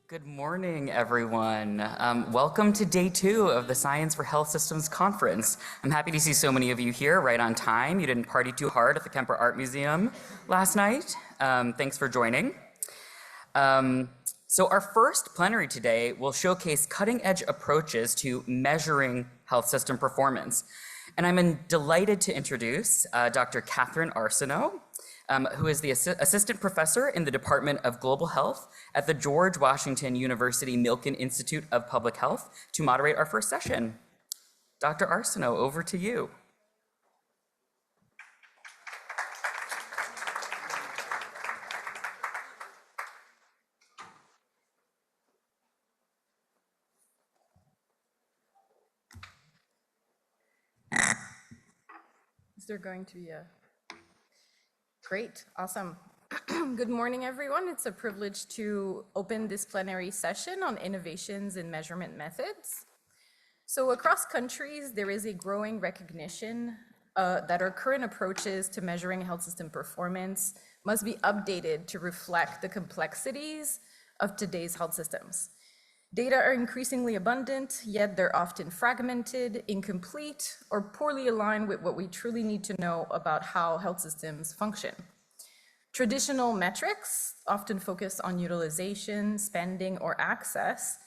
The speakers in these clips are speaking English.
Good morning, everyone. Welcome to day 2 of the Science for Health Systems Conference. I'm happy to see so many of you here right on time. You didn't party too hard at the Kemper Art Museum last night. Thanks for joining. So our first plenary today will showcase cutting-edge approaches to measuring health system performance. And I'm delighted to introduce Dr. Catherine Arsenault, who is the assistant professor in the Department of Global Health at the George Washington University Milken Institute of Public Health, to moderate our first session. Dr. Arsenault, over to you. Is there going to be a... Great, awesome. Good morning, everyone. It's a privilege to open this plenary session on innovations in measurement methods. So across countries, there is a growing recognition that our current approaches to measuring health system performance must be updated to reflect the complexities of today's health systems. Data are increasingly abundant, yet they're often fragmented, incomplete, or poorly aligned with what we truly need to know about how health systems function. Traditional metrics, often focused on utilization, spending, or access,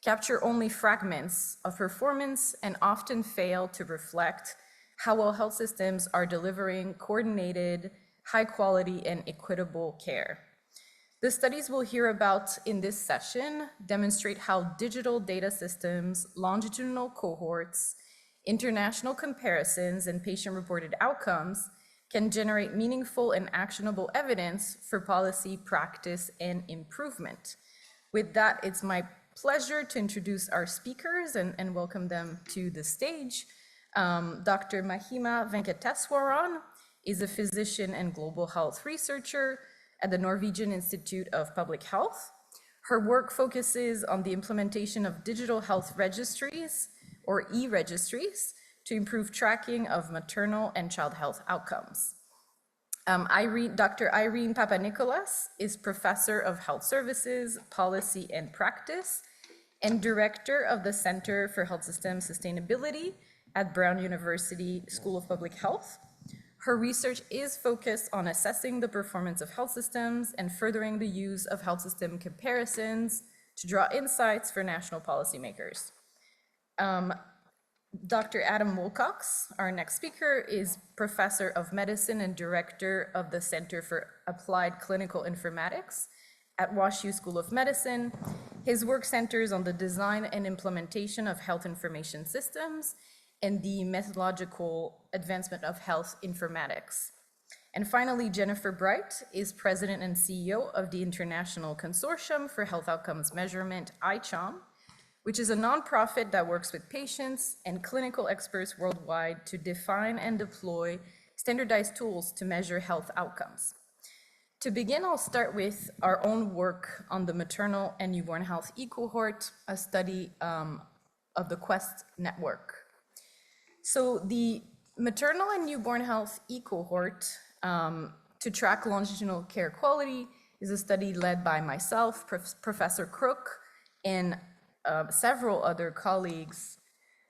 capture only fragments of performance and often fail to reflect how well health systems are delivering coordinated, high quality, and equitable care. The studies we'll hear about in this session demonstrate how digital data systems, longitudinal cohorts, international comparisons, and patient-reported outcomes can generate meaningful and actionable evidence for policy, practice, and improvement. With that, it's my pleasure to introduce our speakers and welcome them to the stage. Dr. Mahima Venkateswaran is a physician and global health researcher at the Norwegian Institute of Public Health. Her work focuses on the implementation of digital health registries, or e-registries, to improve tracking of maternal and child health outcomes. Dr. Irene Papanikolas is Professor of Health Services, Policy and Practice, and Director of the Center for Health System Sustainability at Brown University School of Public Health. Her research is focused on assessing the performance of health systems and furthering the use of health system comparisons to draw insights for national policymakers. Dr. Adam Wilcox, our next speaker, is Professor of Medicine and Director of the Center for Applied Clinical Informatics at WashU School of Medicine. His work centers on the design and implementation of health information systems and the methodological advancement of health informatics. And finally, Jennifer Bright is President and CEO of the International Consortium for Health Outcomes Measurement, ICHOM, which is a nonprofit that works with patients and clinical experts worldwide to define and deploy standardized tools to measure health outcomes. To begin, I'll start with our own work on the maternal and newborn health e-cohort, a study of the Quest network. So the maternal and newborn health e-cohort to track longitudinal care quality is a study led by myself, Professor Kruk, and several other colleagues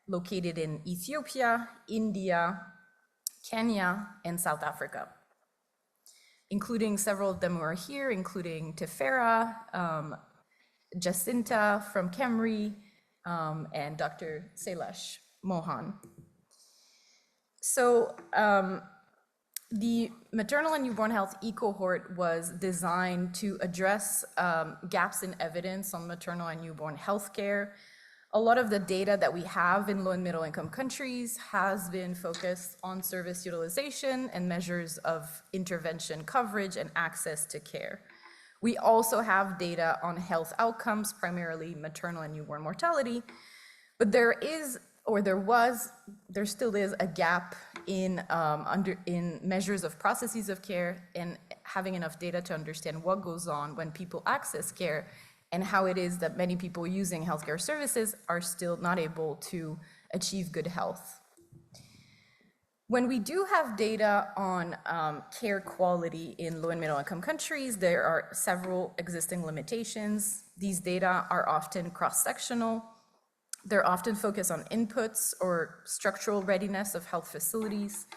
located in Ethiopia, India, Kenya, and South Africa, including several of them who are here, including Tefera, Jacinta from Kemri, and Dr. Sailesh Mohan. So the maternal and newborn health e-cohort was designed to address gaps in evidence on maternal and newborn health care. A lot of the data that we have in low and middle income countries has been focused on service utilization and measures of intervention coverage and access to care. We also have data on health outcomes, primarily maternal and newborn mortality, but there still is a gap in measures of processes of care and having enough data to understand what goes on when people access care and how it is that many people using healthcare services are still not able to achieve good health. When we do have data on care quality in low and middle income countries, there are several existing limitations. These data are often cross-sectional. They're often focused on inputs or structural readiness of health facilities.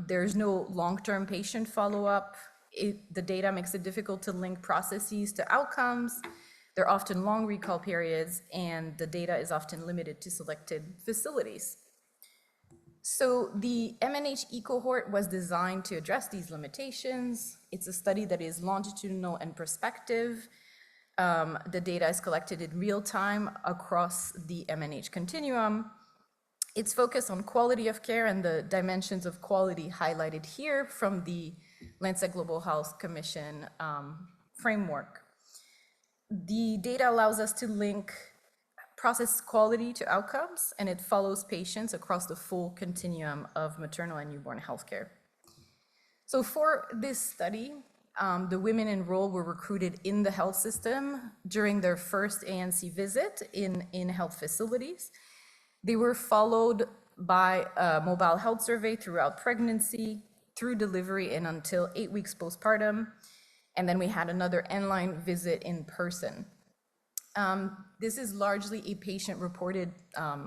There's no long-term patient follow-up. The data makes it difficult to link processes to outcomes. There are often long recall periods, and the data is often limited to selected facilities. So the MNH-E cohort was designed to address these limitations. It's a study that is longitudinal and prospective. The data is collected in real time across the MNH continuum. It's focused on quality of care and the dimensions of quality highlighted here from the Lancet Global Health Commission framework. The data allows us to link process quality to outcomes, and it follows patients across the full continuum of maternal and newborn healthcare. So for this study, the women enrolled were recruited in the health system during their first ANC visit in health facilities. They were followed by a mobile health survey throughout pregnancy, through delivery, and until 8 weeks postpartum. And then we had another end-line visit in person. This is largely a patient-reported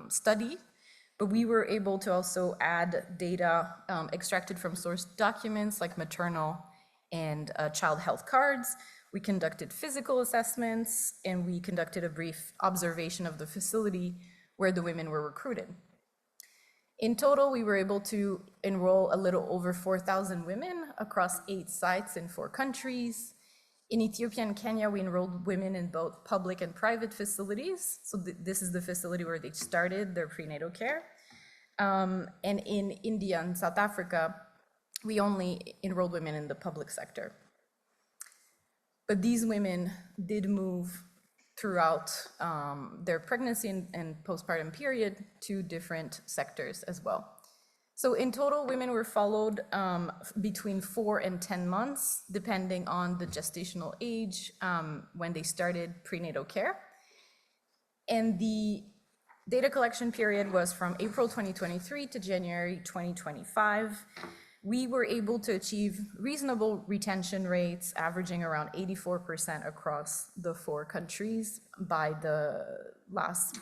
study, but we were able to also add data extracted from source documents like maternal and child health cards. We conducted physical assessments, and we conducted a brief observation of the facility where the women were recruited. In total, we were able to enroll a little over 4,000 women across 8 sites in 4 countries. In Ethiopia and Kenya, we enrolled women in both public and private facilities. So this is the facility where they started their prenatal care. And in India and South Africa, we only enrolled women in the public sector. But these women did move throughout their pregnancy and postpartum period to different sectors as well. So in total, women were followed between 4 and 10 months, depending on the gestational age when they started prenatal care. And the data collection period was from April 2023 to January 2025. We were able to achieve reasonable retention rates, averaging around 84% across the 4 countries by the last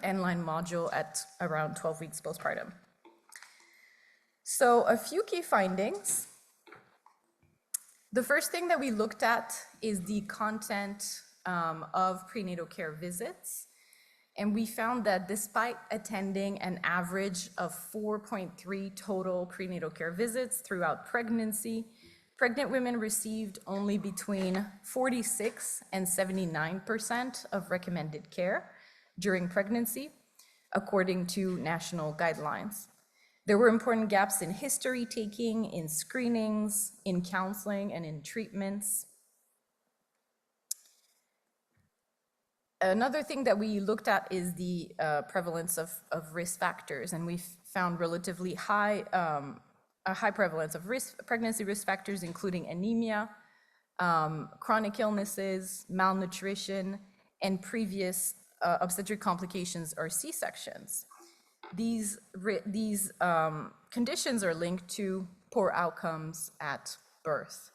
end-line module at around 12 weeks postpartum. So a few key findings. The first thing that we looked at is the content of prenatal care visits. And we found that despite attending an average of 4.3 total prenatal care visits throughout pregnancy, pregnant women received only between 46 and 79% of recommended care during pregnancy, according to national guidelines. There were important gaps in history taking, in screenings, in counseling, and in treatments. Another thing that we looked at is the prevalence of risk factors, and we found relatively high, a high prevalence of pregnancy risk factors, including anemia, chronic illnesses, malnutrition, and previous obstetric complications or C-sections. These conditions are linked to poor outcomes at birth.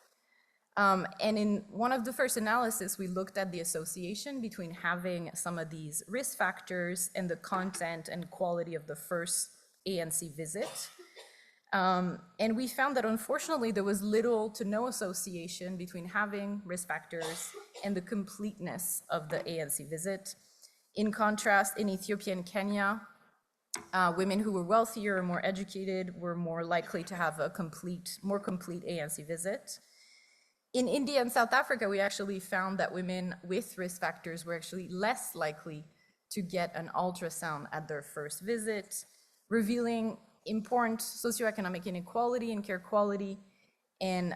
And in one of the first analysis, we looked at the association between having some of these risk factors and the content and quality of the first ANC visit. And we found that unfortunately, there was little to no association between having risk factors and the completeness of the ANC visit. In contrast, in Ethiopia and Kenya, women who were wealthier or more educated were more likely to have a more complete ANC visit. In India and South Africa, we actually found that women with risk factors were actually less likely to get an ultrasound at their first visit, revealing important socioeconomic inequality in care quality and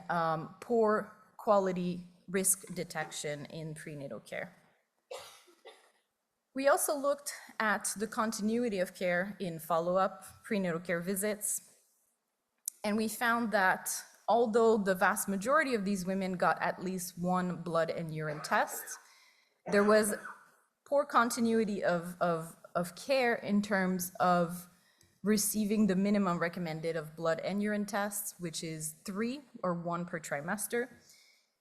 poor quality risk detection in prenatal care. We also looked at the continuity of care in follow-up prenatal care visits, and we found that although the vast majority of these women got at least 1 blood and urine test, there was poor continuity of care in terms of receiving the minimum recommended of blood and urine tests, which is 3 or 1 per trimester.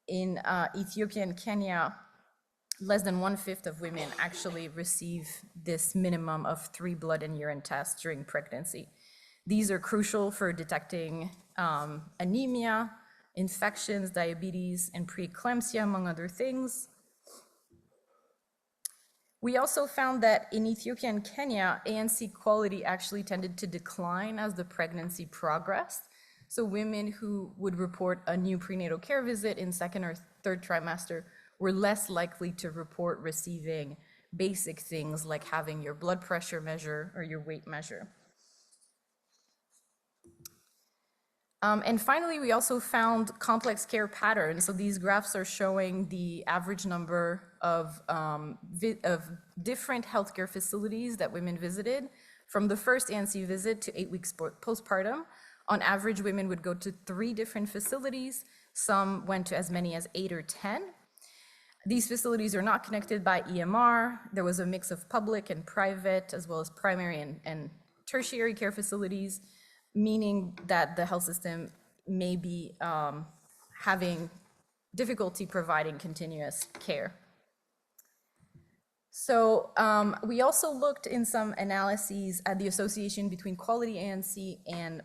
In Ethiopia and Kenya, less than 1/5 of women actually receive this minimum of 3 blood and urine tests during pregnancy. These are crucial for detecting anemia, infections, diabetes, and preeclampsia, among other things. We also found that in Ethiopia and Kenya, ANC quality actually tended to decline as the pregnancy progressed. So women who would report a new prenatal care visit in 2nd or 3rd trimester were less likely to report receiving basic things like having your blood pressure measure or your weight measure. And finally, we also found complex care patterns. So these graphs are showing the average number of different healthcare facilities that women visited from the first ANC visit to 8 weeks postpartum. On average, women would go to 3 different facilities. Some went to as many as 8 or 10. These facilities are not connected by EMR. There was a mix of public and private, as well as primary and tertiary care facilities, meaning that the health system may be having difficulty providing continuous care. So we also looked in some analyses at the association between quality ANC and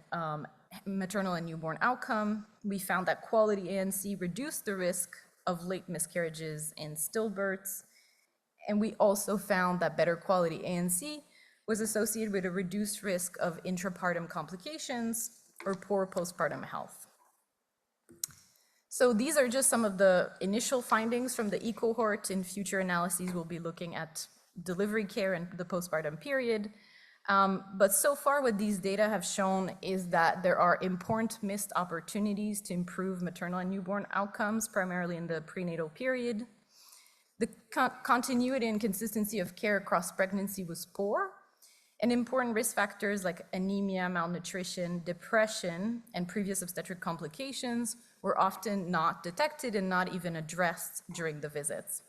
maternal and newborn outcome. We found that quality ANC reduced the risk of late miscarriages and stillbirths. And we also found that better quality ANC was associated with a reduced risk of intrapartum complications or poor postpartum health. So these are just some of the initial findings from the E cohort. In future analyses, we'll be looking at delivery care and the postpartum period. But so far what these data have shown is that there are important missed opportunities to improve maternal and newborn outcomes, primarily in the prenatal period. The continuity and consistency of care across pregnancy was poor, and important risk factors like anemia, malnutrition, depression, and previous obstetric complications were often not detected and not even addressed during the visits.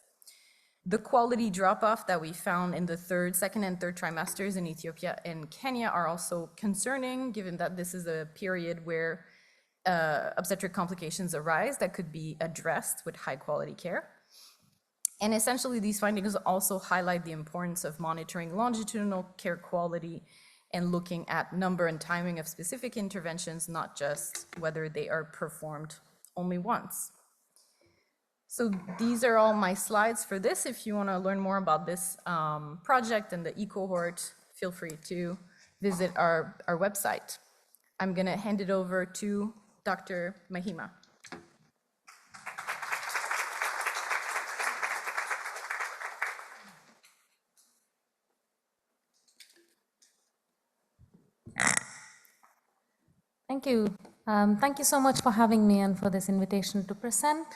The quality drop-off that we found in the 2nd and 3rd trimesters in Ethiopia and Kenya are also concerning, given that this is a period where obstetric complications arise that could be addressed with high-quality care. And essentially, these findings also highlight the importance of monitoring longitudinal care quality and looking at number and timing of specific interventions, not just whether they are performed only once. So these are all my slides for this. If you want to learn more about this project and the E cohort, feel free to visit our website. I'm going to hand it over to Dr. Mahima. Thank you. Thank you so much for having me and for this invitation to present.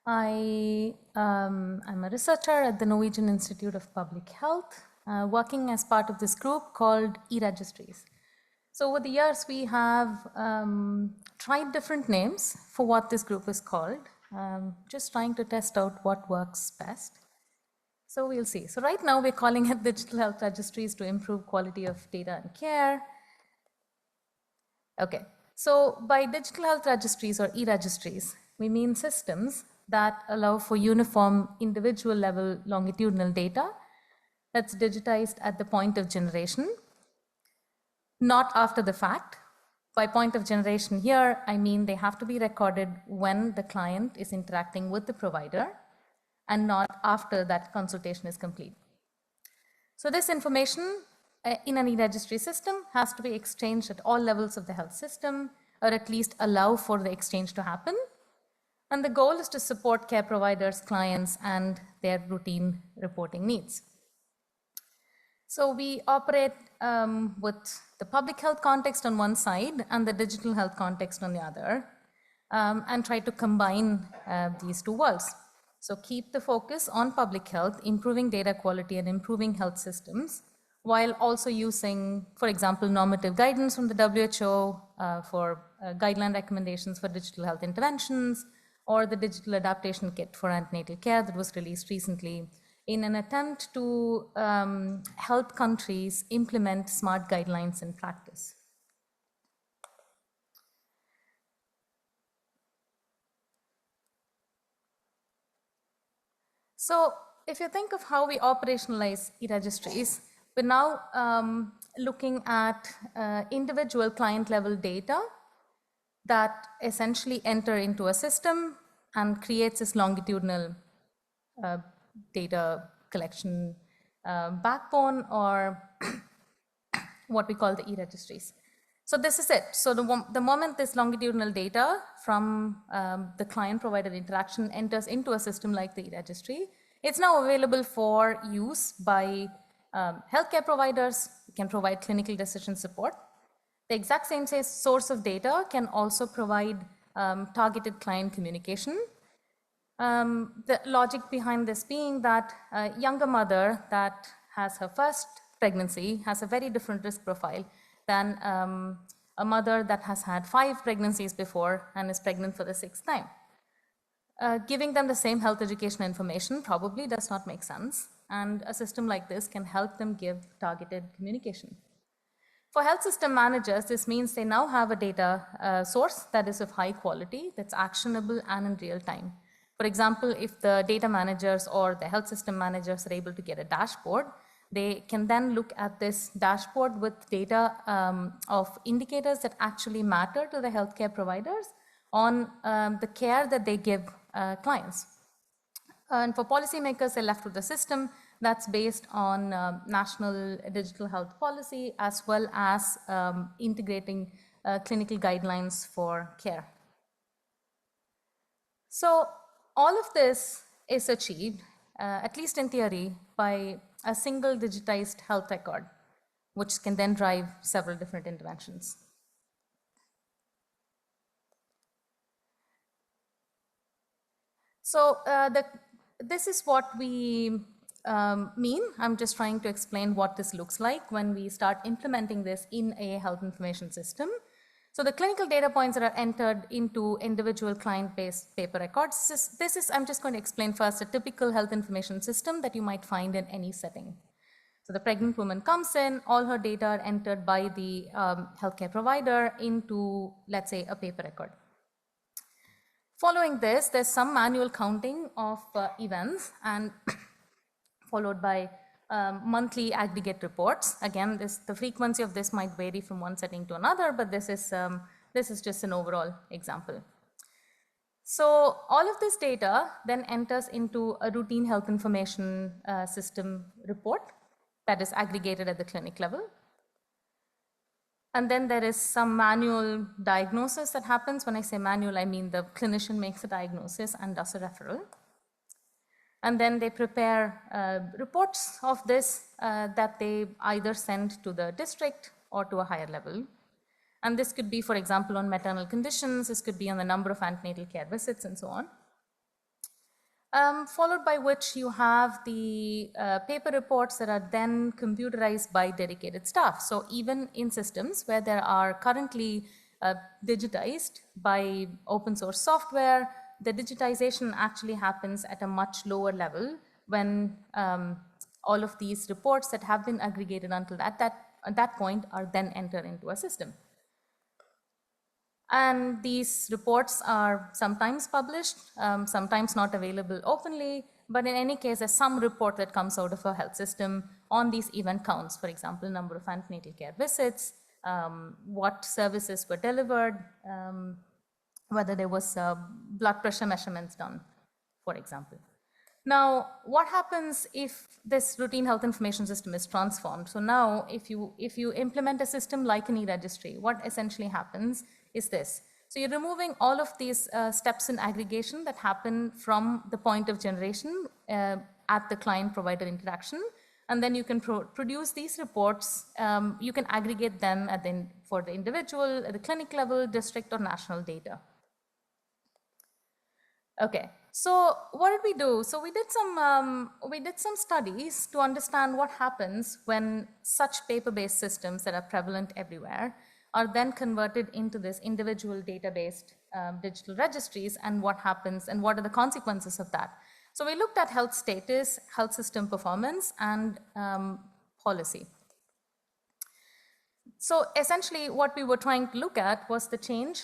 I'm a researcher at the Norwegian Institute of Public Health, working as part of this group called e-registries. So over the years, we have tried different names for what this group is called, just trying to test out what works best. So we'll see. So right now, we're calling it digital health registries to improve quality of data and care. Okay, so by digital health registries or e-registries, we mean systems that allow for uniform individual level longitudinal data that's digitized at the point of generation, not after the fact. By point of generation here, I mean they have to be recorded when the client is interacting with the provider and not after that consultation is complete. So this information in an e-registry system has to be exchanged at all levels of the health system, or at least allow for the exchange to happen. And the goal is to support care providers, clients, and their routine reporting needs. So we operate with the public health context on one side and the digital health context on the other, and try to combine these two worlds. So keep the focus on public health, improving data quality and improving health systems, while also using, for example, normative guidance from the WHO for guideline recommendations for digital health interventions, or the digital adaptation kit for antenatal care that was released recently in an attempt to help countries implement smart guidelines in practice. So if you think of how we operationalize e-registries, we're now looking at individual client level data that essentially enter into a system and creates this longitudinal data collection backbone, or what we call the e-registries. So this is it. So the moment this longitudinal data from the client-provider interaction enters into a system like the e-registry, it's now available for use by healthcare providers who can provide clinical decision support. The exact same source of data can also provide targeted client communication. The logic behind this being that a younger mother that has her first pregnancy has a very different risk profile than a mother that has had 5 pregnancies before and is pregnant for the 6th time. Giving them the same health education information probably does not make sense, and a system like this can help them give targeted communication. For health system managers, this means they now have a data source that is of high quality, that's actionable and in real time. For example, if the data managers or the health system managers are able to get a dashboard, they can then look at this dashboard with data of indicators that actually matter to the healthcare providers on the care that they give clients. And for policymakers, they're left with a system that's based on national digital health policy, as well as integrating clinical guidelines for care. So all of this is achieved, at least in theory, by a single digitized health record, which can then drive several different interventions. So this is what we mean. I'm just trying to explain what this looks like when we start implementing this in a health information system. So the clinical data points that are entered into individual client-based paper records, I'm just going to explain first a typical health information system that you might find in any setting. So the pregnant woman comes in, all her data are entered by the healthcare provider into, let's say, a paper record. Following this, there's some manual counting of events and followed by monthly aggregate reports. Again, the frequency of this might vary from one setting to another, but this is just an overall example. So all of this data then enters into a routine health information system report that is aggregated at the clinic level. And then there is some manual diagnosis that happens. When I say manual, I mean the clinician makes a diagnosis and does a referral. And then they prepare reports of this that they either send to the district or to a higher level. And this could be, for example, on maternal conditions, this could be on the number of antenatal care visits and so on. Followed by which you have the paper reports that are then computerized by dedicated staff. So even in systems where there are currently digitized by open source software, the digitization actually happens at a much lower level when all of these reports that have been aggregated until at that point are then entered into a system. And these reports are sometimes published, sometimes not available openly, but in any case, there's some report that comes out of a health system on these event counts, for example, number of antenatal care visits, what services were delivered, whether there was blood pressure measurements done, for example. Now, what happens if this routine health information system is transformed? So now, if you implement a system like an e-registry, what essentially happens is this. So you're removing all of these steps in aggregation that happen from the point of generation at the client-provider interaction, and then you can produce these reports. You can aggregate them for the individual, at the clinic level, district, or national data. Okay, so what did we do? So we did some studies to understand what happens when such paper-based systems that are prevalent everywhere are then converted into this individual data-based digital registries, and what happens and what are the consequences of that. So we looked at health status, health system performance, and policy. So essentially what we were trying to look at was the change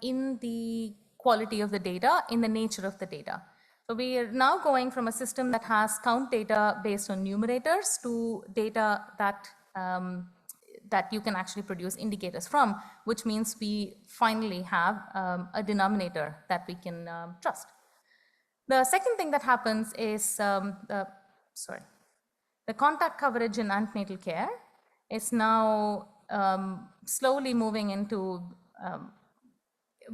in the quality of the data, in the nature of the data. So we are now going from a system that has count data based on numerators to data that, that you can actually produce indicators from, which means we finally have a denominator that we can trust. The second thing that happens is, the contact coverage in antenatal care is now slowly moving into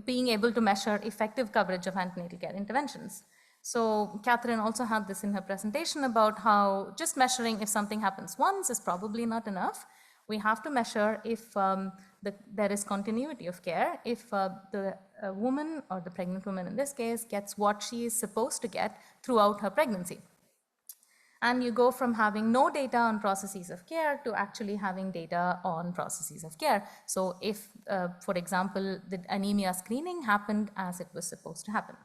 being able to measure effective coverage of antenatal care interventions. So Catherine also had this in her presentation about how just measuring if something happens once is probably not enough. We have to measure if there is continuity of care, if the woman or the pregnant woman in this case gets what she is supposed to get throughout her pregnancy. And you go from having no data on processes of care to actually having data on processes of care. So if, for example, the anemia screening happened as it was supposed to happen.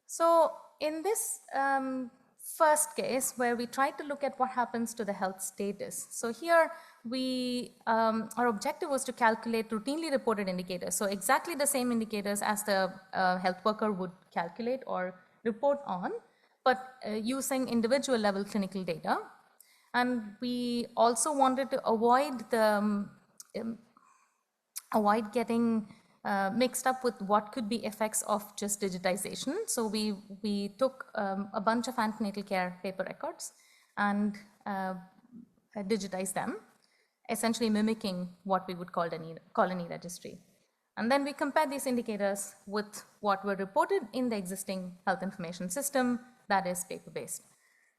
So in this first case where we tried to look at what happens to the health status. So here we, our objective was to calculate routinely reported indicators. So exactly the same indicators as the health worker would calculate or report on, but using individual level clinical data. And we also wanted to avoid the, avoid getting mixed up with what could be effects of just digitization. So we took a bunch of antenatal care paper records and digitized them, essentially mimicking what we would call an colony registry. And then we compared these indicators with what were reported in the existing health information system that is paper-based.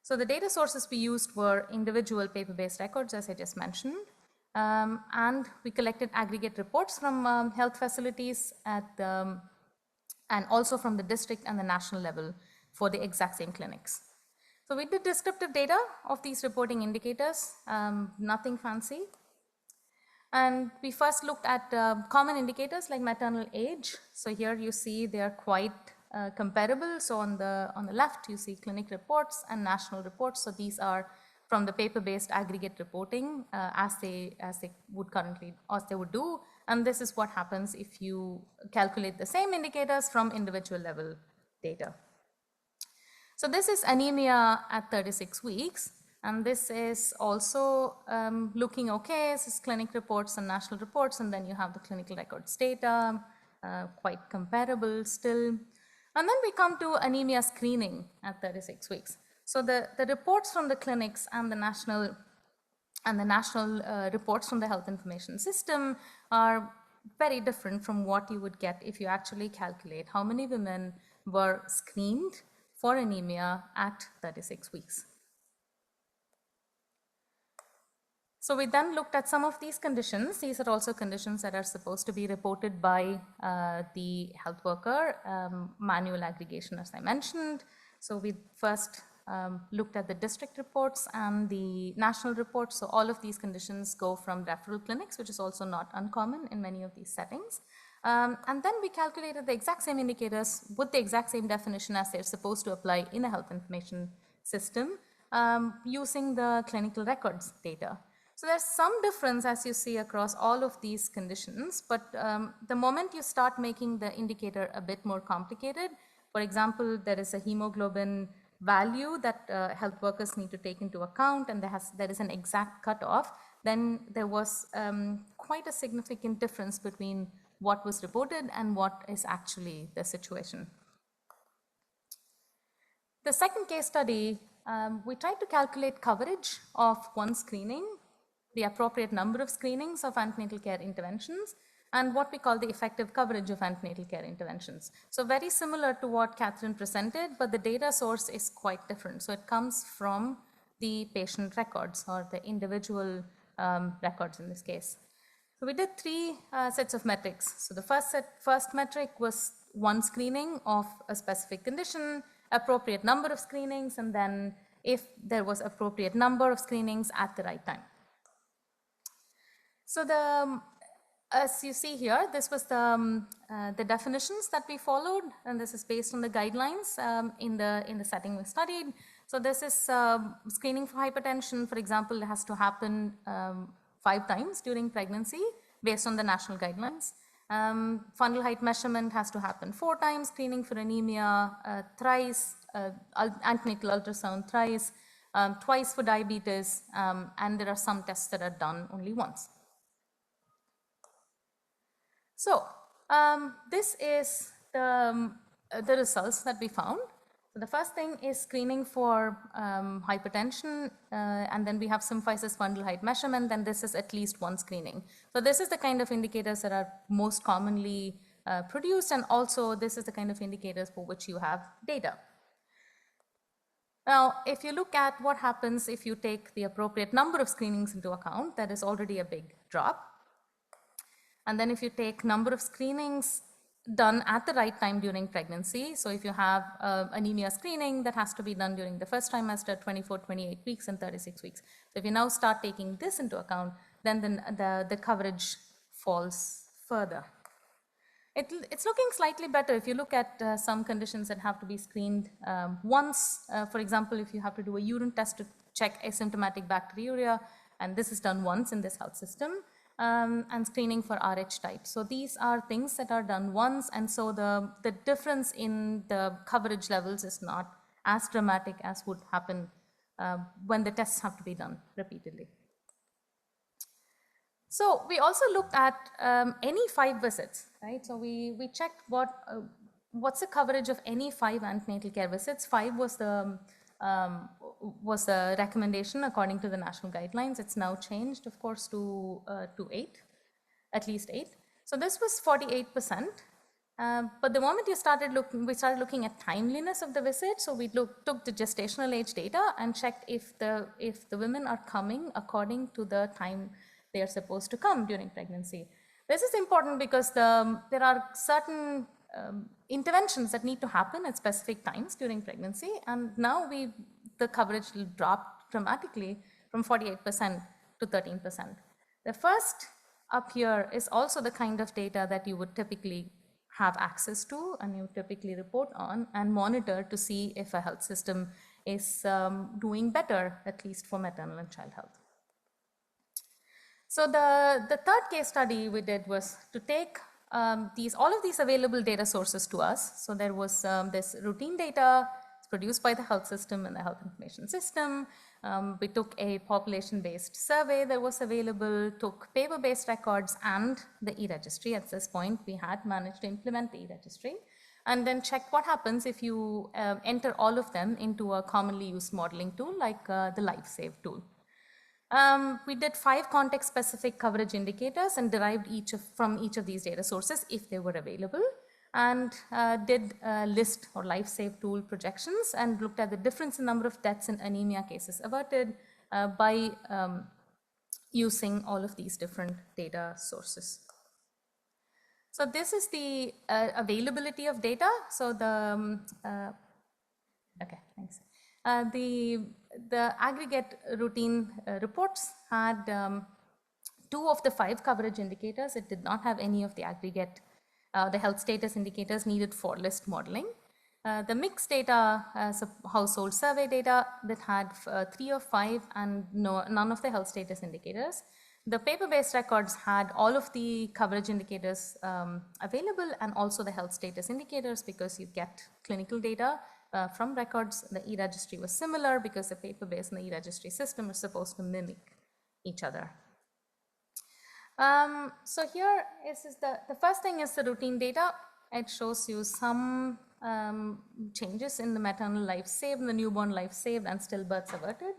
So the data sources we used were individual paper-based records, as I just mentioned, and we collected aggregate reports from health facilities at the, and also from the district and the national level for the exact same clinics. So we did descriptive data of these reporting indicators, nothing fancy. And we first looked at common indicators like maternal age. So here you see they are quite comparable. So on the left you see clinic reports and national reports. So these are from the paper-based aggregate reporting as they would currently, as they would do. And this is what happens if you calculate the same indicators from individual level data. So this is anemia at 36 weeks. And this is also looking okay. This is clinic reports and national reports, and then you have the clinical records data, quite comparable still. And then we come to anemia screening at 36 weeks. So the reports from the clinics and the national reports from the health information system are very different from what you would get if you actually calculate how many women were screened for anemia at 36 weeks. So we then looked at some of these conditions. These are also conditions that are supposed to be reported by the health worker, manual aggregation as I mentioned. So we first looked at the district reports and the national reports. So all of these conditions go from referral clinics, which is also not uncommon in many of these settings. And then we calculated the exact same indicators with the exact same definition as they're supposed to apply in a health information system using the clinical records data. So there's some difference as you see across all of these conditions, but the moment you start making the indicator a bit more complicated, for example, there is a hemoglobin value that health workers need to take into account, and there is an exact cutoff, then there was quite a significant difference between what was reported and what is actually the situation. The second case study, we tried to calculate coverage of one screening, the appropriate number of screenings of antenatal care interventions, and what we call the effective coverage of antenatal care interventions. So very similar to what Catherine presented, but the data source is quite different. So it comes from the patient records or the individual records in this case. So we did three sets of metrics. So the first metric was one screening of a specific condition, appropriate number of screenings, and then if there was appropriate number of screenings at the right time. So as you see here, this was the definitions that we followed, and this is based on the guidelines in the setting we studied. So this is screening for hypertension, for example, has to happen 5 times during pregnancy based on the national guidelines. Fundal height measurement has to happen 4 times, screening for anemia thrice, antenatal ultrasound thrice, twice for diabetes, and there are some tests that are done only once. So this is the results that we found. So the first thing is screening for hypertension, and then we have symphysis fundal height measurement, then this is at least 1 screening. So this is the kind of indicators that are most commonly produced, and also this is the kind of indicators for which you have data. Now, if you look at what happens if you take the appropriate number of screenings into account, that is already a big drop. And then if you take number of screenings done at the right time during pregnancy, so if you have anemia screening, that has to be done during the first trimester, 24, 28 weeks, and 36 weeks. So if you now start taking this into account, then the coverage falls further. It's looking slightly better if you look at some conditions that have to be screened once. For example, if you have to do a urine test to check asymptomatic bacteriuria, and this is done once in this health system, and screening for RH type. So these are things that are done once, and so the difference in the coverage levels is not as dramatic as would happen when the tests have to be done repeatedly. So we also looked at any 5 visits, right? So we checked what's the coverage of any 5 antenatal care visits. 5 was the recommendation according to the national guidelines. It's now changed, of course, to 8, at least 8. So this was 48%. But the moment we started looking at timeliness of the visit. So we took the gestational age data and checked if the women are coming according to the time they are supposed to come during pregnancy. This is important because there are certain interventions that need to happen at specific times during pregnancy, and now the coverage will drop dramatically from 48% to 13%. The first up here is also the kind of data that you would typically have access to and you typically report on and monitor to see if a health system is doing better, at least for maternal and child health. So the third case study we did was to take all of these available data sources to us. So there was this routine data produced by the health system and the health information system. We took a population-based survey that was available, took paper-based records and the e-registry. At this point, we had managed to implement the e-registry, and then check what happens if you enter all of them into a commonly used modeling tool like the LifeSave tool. We did 5 context-specific coverage indicators and derived from each of these data sources if they were available, and did list or LifeSave tool projections and looked at the difference in number of deaths and anemia cases averted by using all of these different data sources. So this is the availability of data. So okay, thanks. The aggregate routine reports had 2 of the 5 coverage indicators. It did not have any of the aggregate, the health status indicators needed for list modeling. The mixed data, household survey data that had 3 of 5 and none of the health status indicators. The paper-based records had all of the coverage indicators available and also the health status indicators because you get clinical data from records. The e-registry was similar because the paper-based and the e-registry system are supposed to mimic each other. So here is the first thing is the routine data. It shows you some changes in the maternal life saved, the newborn life saved, and stillbirths averted.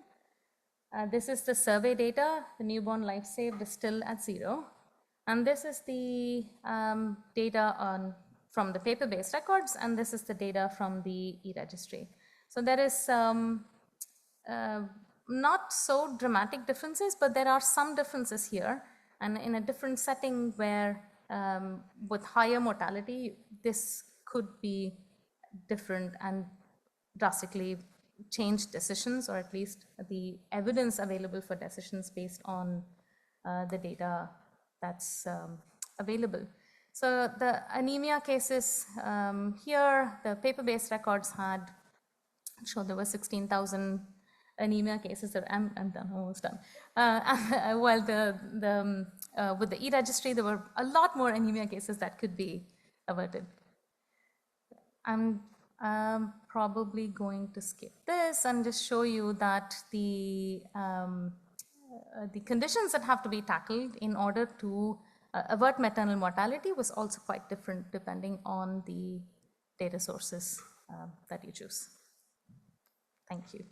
This is the survey data. The newborn life saved is still at 0. And this is the data from the paper-based records, and this is the data from the e-registry. So there is not so dramatic differences, but there are some differences here. And in a different setting where with higher mortality, this could be different and drastically change decisions, or at least the evidence available for decisions based on the data that's available. So the anemia cases here, the paper-based records had shown there were 16,000 anemia cases. I'm done, almost done. While with the e-registry, there were a lot more anemia cases that could be averted. I'm probably going to skip this and just show you that the conditions that have to be tackled in order to avert maternal mortality was also quite different depending on the data sources that you choose. Thank you.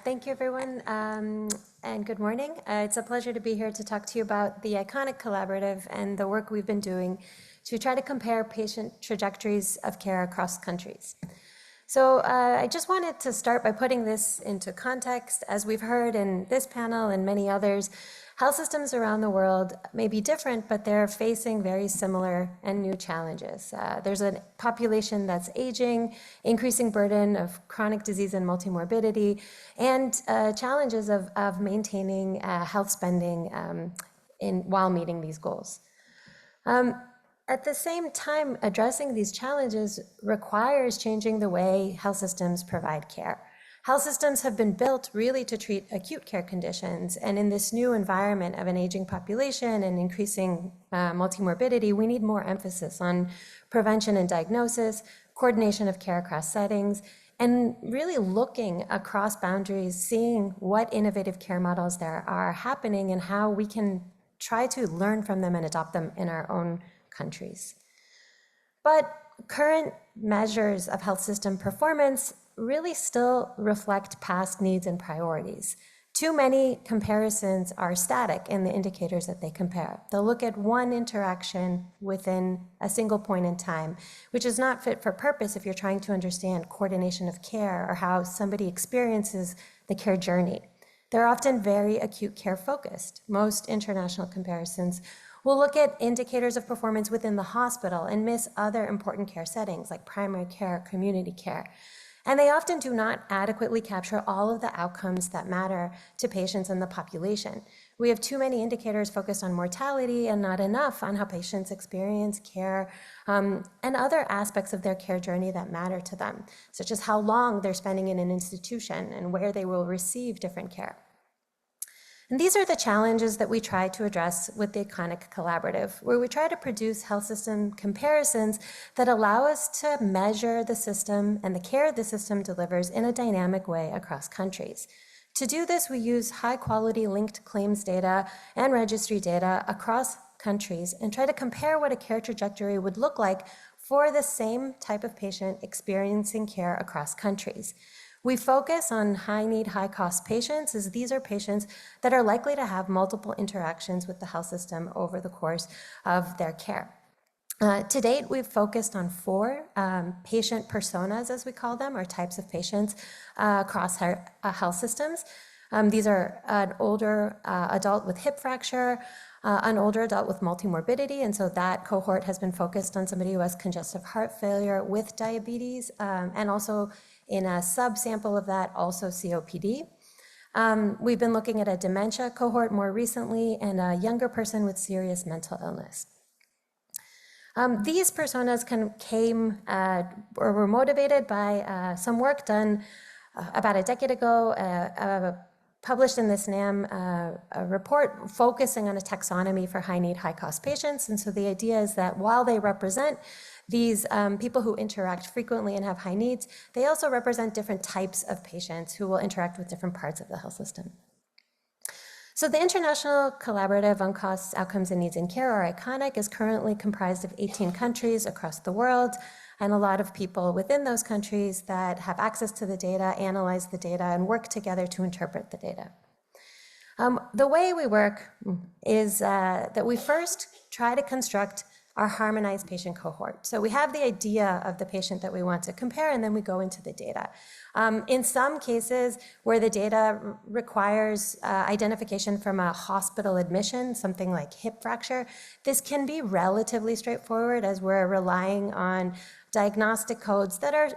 Thank you, everyone, and good morning. It's a pleasure to be here to talk to you about the Iconic Collaborative and the work we've been doing to try to compare patient trajectories of care across countries. So I just wanted to start by putting this into context. As we've heard in this panel and many others, health systems around the world may be different, but they're facing very similar and new challenges. There's a population that's aging, increasing burden of chronic disease and multimorbidity, and challenges of maintaining health spending while meeting these goals. At the same time, addressing these challenges requires changing the way health systems provide care. Health systems have been built really to treat acute care conditions, and in this new environment of an aging population and increasing multimorbidity, we need more emphasis on prevention and diagnosis, coordination of care across settings, and really looking across boundaries, seeing what innovative care models there are happening and how we can try to learn from them and adopt them in our own countries. But current measures of health system performance really still reflect past needs and priorities. Too many comparisons are static in the indicators that they compare. They'll look at one interaction within a single point in time, which is not fit for purpose if you're trying to understand coordination of care or how somebody experiences the care journey. They're often very acute care focused. Most international comparisons will look at indicators of performance within the hospital and miss other important care settings like primary care, community care. And they often do not adequately capture all of the outcomes that matter to patients and the population. We have too many indicators focused on mortality and not enough on how patients experience care and other aspects of their care journey that matter to them, such as how long they're spending in an institution and where they will receive different care. And these are the challenges that we try to address with the Iconic Collaborative, where we try to produce health system comparisons that allow us to measure the system and the care the system delivers in a dynamic way across countries. To do this, we use high-quality linked claims data and registry data across countries and try to compare what a care trajectory would look like for the same type of patient experiencing care across countries. We focus on high-need, high-cost patients, as these are patients that are likely to have multiple interactions with the health system over the course of their care. To date, we've focused on 4 patient personas, as we call them, or types of patients across our health systems. These are an older adult with hip fracture, an older adult with multimorbidity, and so that cohort has been focused on somebody who has congestive heart failure with diabetes, and also in a subsample of that, also COPD. We've been looking at a dementia cohort more recently and a younger person with serious mental illness. These personas came or were motivated by some work done about a decade ago, published in this NAM a report focusing on a taxonomy for high-need, high-cost patients. And so the idea is that while they represent these people who interact frequently and have high needs, they also represent different types of patients who will interact with different parts of the health system. So the International Collaborative on Costs, Outcomes, and Needs in Care, or Iconic, is currently comprised of 18 countries across the world, and a lot of people within those countries that have access to the data, analyze the data, and work together to interpret the data. The way we work is that we first try to construct our harmonized patient cohort. So we have the idea of the patient that we want to compare, and then we go into the data. In some cases where the data requires identification from a hospital admission, something like hip fracture, this can be relatively straightforward as we're relying on diagnostic codes that are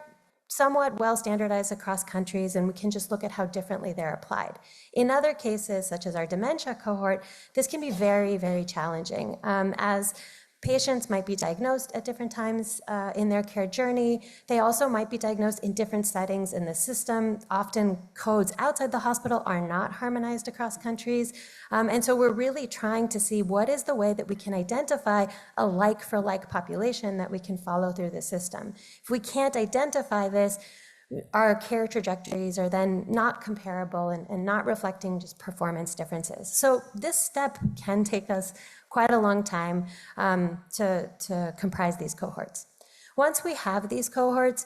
somewhat well standardized across countries, and we can just look at how differently they're applied. In other cases, such as our dementia cohort, this can be very, very challenging, as patients might be diagnosed at different times in their care journey. They also might be diagnosed in different settings in the system. Often codes outside the hospital are not harmonized across countries. And so we're really trying to see what is the way that we can identify a like-for-like population that we can follow through the system. If we can't identify this, our care trajectories are then not comparable and not reflecting just performance differences. So this step can take us quite a long time to comprise these cohorts. Once we have these cohorts,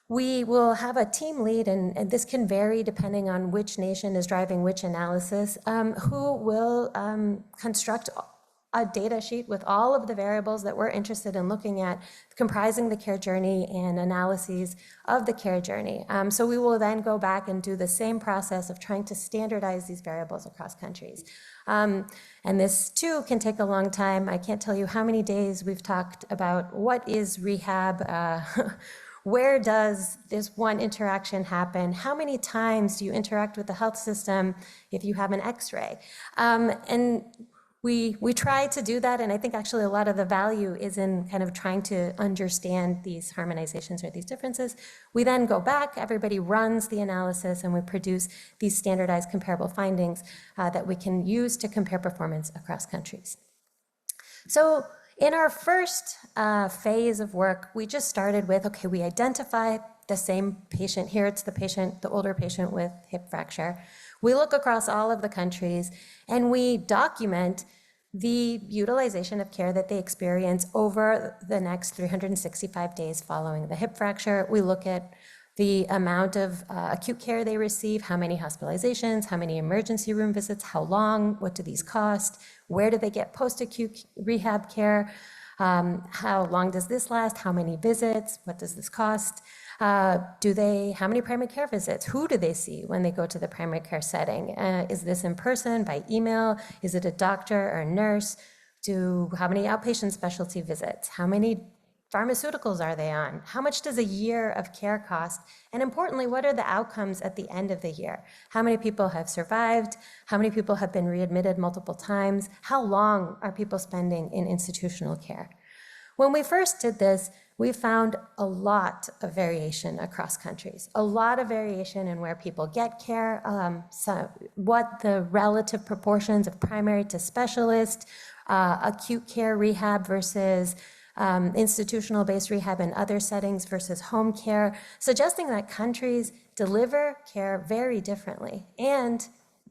we will have a team lead, and this can vary depending on which nation is driving which analysis, who will construct a data sheet with all of the variables that we're interested in looking at, comprising the care journey and analyses of the care journey. So we will then go back and do the same process of trying to standardize these variables across countries. And this too can take a long time. I can't tell you how many days we've talked about what is rehab, where does this one interaction happen? How many times do you interact with the health system if you have an X-ray? And we try to do that, and I think actually a lot of the value is in kind of trying to understand these harmonizations or these differences. We then go back, everybody runs the analysis, and we produce these standardized comparable findings that we can use to compare performance across countries. So in our first phase of work, we just started with, okay, we identify the same patient. Here it's the patient, the older patient with hip fracture. We look across all of the countries, and we document the utilization of care that they experience over the next 365 days following the hip fracture. We look at the amount of acute care they receive, how many hospitalizations, how many emergency room visits, how long, what do these cost, where do they get post-acute rehab care, how long does this last, how many visits, what does this cost, how many primary care visits? Who do they see when they go to the primary care setting? Is this in person, by email? Is it a doctor or a nurse? How many outpatient specialty visits? How many pharmaceuticals are they on? How much does a year of care cost? And importantly, what are the outcomes at the end of the year? How many people have survived? How many people have been readmitted multiple times? How long are people spending in institutional care? When we first did this, we found a lot of variation across countries, a lot of variation in where people get care, what the relative proportions of primary to specialist, acute care rehab versus institutional-based rehab in other settings versus home care, suggesting that countries deliver care very differently and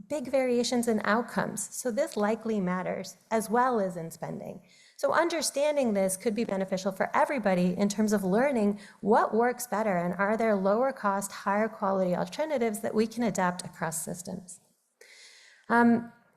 big variations in outcomes. So this likely matters as well as in spending. So understanding this could be beneficial for everybody in terms of learning what works better and are there lower cost, higher quality alternatives that we can adapt across systems.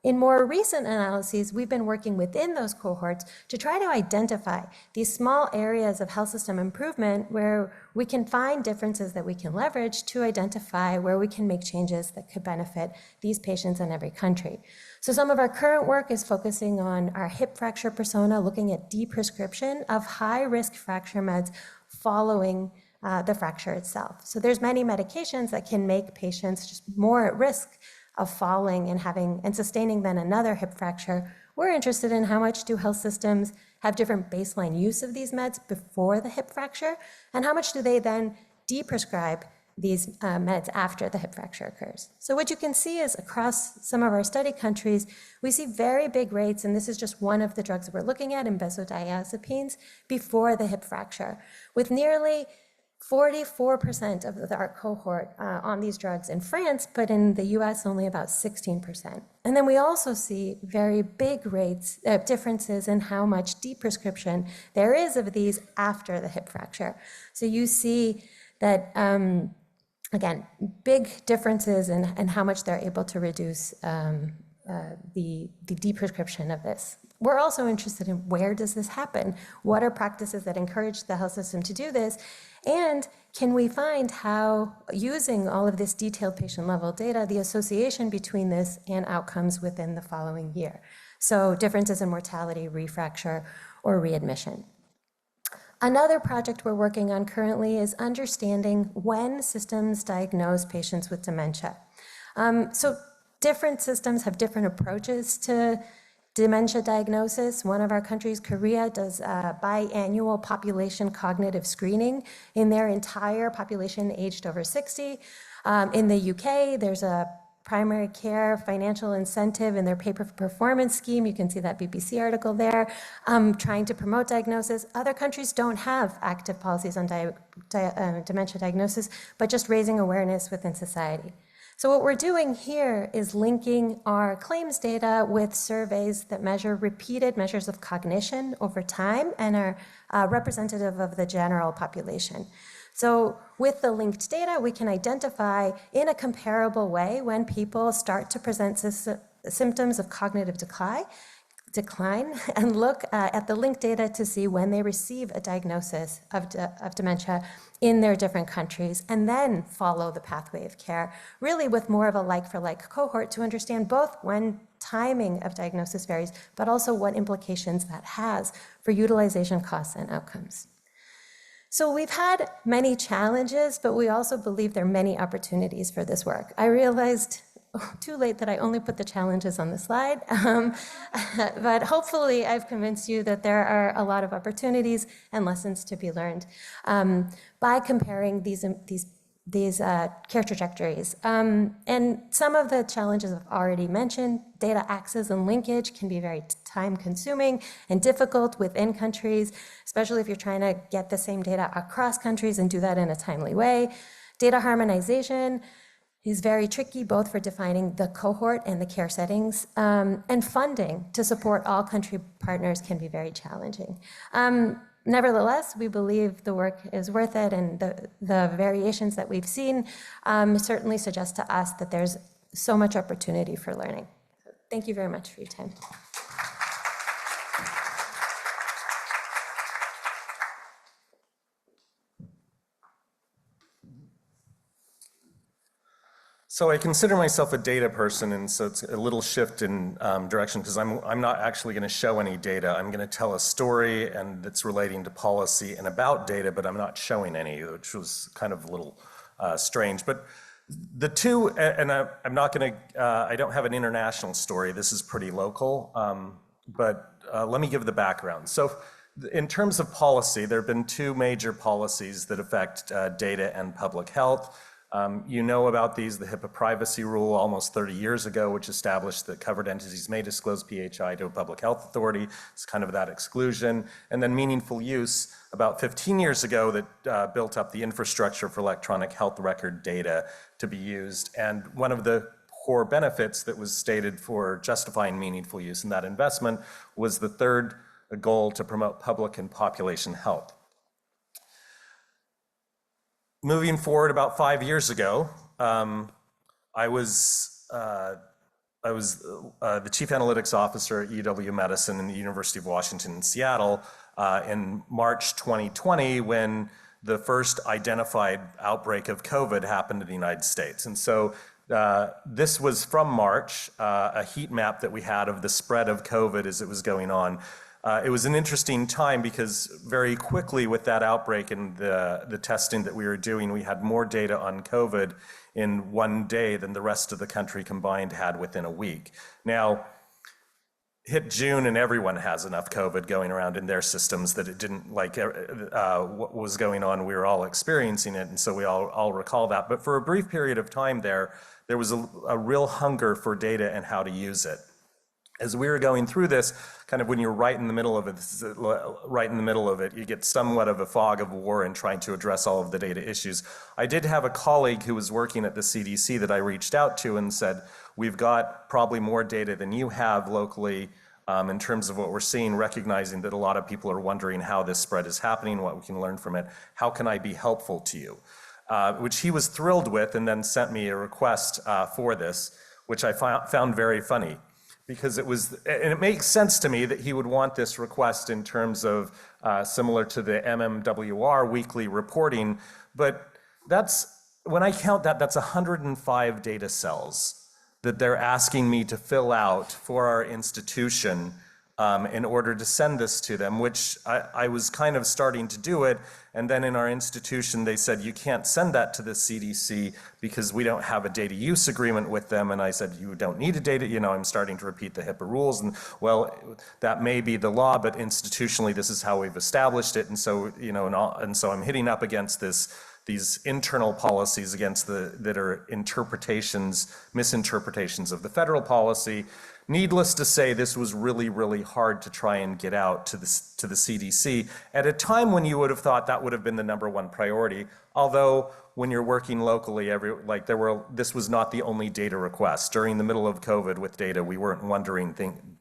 In more recent analyses, we've been working within those cohorts to try to identify these small areas of health system improvement where we can find differences that we can leverage to identify where we can make changes that could benefit these patients in every country. So some of our current work is focusing on our hip fracture persona, looking at deprescription of high-risk fracture meds following the fracture itself. So there's many medications that can make patients just more at risk of falling and sustaining then another hip fracture. We're interested in how much do health systems have different baseline use of these meds before the hip fracture, and how much do they then deprescribe these meds after the hip fracture occurs. So what you can see is across some of our study countries, we see very big rates, and this is just one of the drugs that we're looking at in benzodiazepines before the hip fracture, with nearly 44% of our cohort on these drugs in France, but in the US only about 16%. And then we also see very big rates, differences in how much deprescription there is of these after the hip fracture. So you see that, again, big differences in how much they're able to reduce the deprescription of this we're also interested in where does this happen? What are practices that encourage the health system to do this? And can we find how, using all of this detailed patient-level data, the association between this and outcomes within the following year? So differences in mortality, refracture, or readmission. Another project we're working on currently is understanding when systems diagnose patients with dementia. So different systems have different approaches to dementia diagnosis. One of our countries, Korea, does biannual population cognitive screening in their entire population aged over 60. In the UK, there's a primary care financial incentive in their pay-for-performance scheme. You can see that BBC article there, trying to promote diagnosis. Other countries don't have active policies on dementia diagnosis, but just raising awareness within society. So what we're doing here is linking our claims data with surveys that measure repeated measures of cognition over time and are representative of the general population. So with the linked data, we can identify in a comparable way when people start to present symptoms of cognitive decline and look at the linked data to see when they receive a diagnosis of dementia in their different countries, and then follow the pathway of care, really with more of a like-for-like cohort to understand both when timing of diagnosis varies, but also what implications that has for utilization costs and outcomes. So we've had many challenges, but we also believe there are many opportunities for this work. I realized too late that I only put the challenges on the slide, but hopefully I've convinced you that there are a lot of opportunities and lessons to be learned by comparing these care trajectories. And some of the challenges I've already mentioned, data access and linkage can be very time-consuming and difficult within countries, especially if you're trying to get the same data across countries and do that in a timely way. Data harmonization is very tricky, both for defining the cohort and the care settings, and funding to support all country partners can be very challenging. Nevertheless, we believe the work is worth it, and the variations that we've seen certainly suggest to us that there's so much opportunity for learning. Thank you very much for your time. So I consider myself a data person, and so it's a little shift in direction because I'm not actually going to show any data. I'm going to tell a story, and it's relating to policy and about data, but I'm not showing any, which was kind of a little strange. But the two, and I'm not going to, I don't have an international story. This is pretty local, but let me give the background. So in terms of policy, there have been two major policies that affect data and public health. You know about these, the HIPAA privacy rule almost 30 years ago, which established that covered entities may disclose PHI to a public health authority. It's kind of that exclusion. And then meaningful use about 15 years ago that built up the infrastructure for electronic health record data to be used. And one of the core benefits that was stated for justifying meaningful use in that investment was the third goal to promote public and population health. Moving forward about 5 years ago, I was the chief analytics officer at UW Medicine in the University of Washington in Seattle in March 2020 when the first identified outbreak of COVID happened in the United States. And so this was from March, a heat map that we had of the spread of COVID as it was going on. It was an interesting time because very quickly with that outbreak and the testing that we were doing, we had more data on COVID in one day than the rest of the country combined had within a week. Now, hit June and everyone has enough COVID going around in their systems that it didn't like what was going on. We were all experiencing it, and so we all recall that. But for a brief period of time there was a real hunger for data and how to use it. As we were going through this, kind of when you're right in the middle of it, you get somewhat of a fog of war in trying to address all of the data issues. I did have a colleague who was working at the CDC that I reached out to and said, we've got probably more data than you have locally in terms of what we're seeing, recognizing that a lot of people are wondering how this spread is happening, what we can learn from it. How can I be helpful to you? Which he was thrilled with, and then sent me a request for this, which I found very funny. because and it makes sense to me that he would want this request in terms of similar to the MMWR weekly reporting, but when I count that, that's 105 data cells that they're asking me to fill out for our institution in order to send this to them, which I was kind of starting to do it. And then in our institution, they said, you can't send that to the CDC because we don't have a data use agreement with them. And I said, you don't need a data, I'm starting to repeat the HIPAA rules. And well, that may be the law, but institutionally, this is how we've established it. And so, and so I'm hitting up against these internal policies that are misinterpretations of the federal policy. Needless to say, this was really, really hard to try and get out to the CDC at a time when you would have thought that would have been the #1 priority. Although when you're working locally, this was not the only data request. During the middle of COVID with data, we weren't wondering,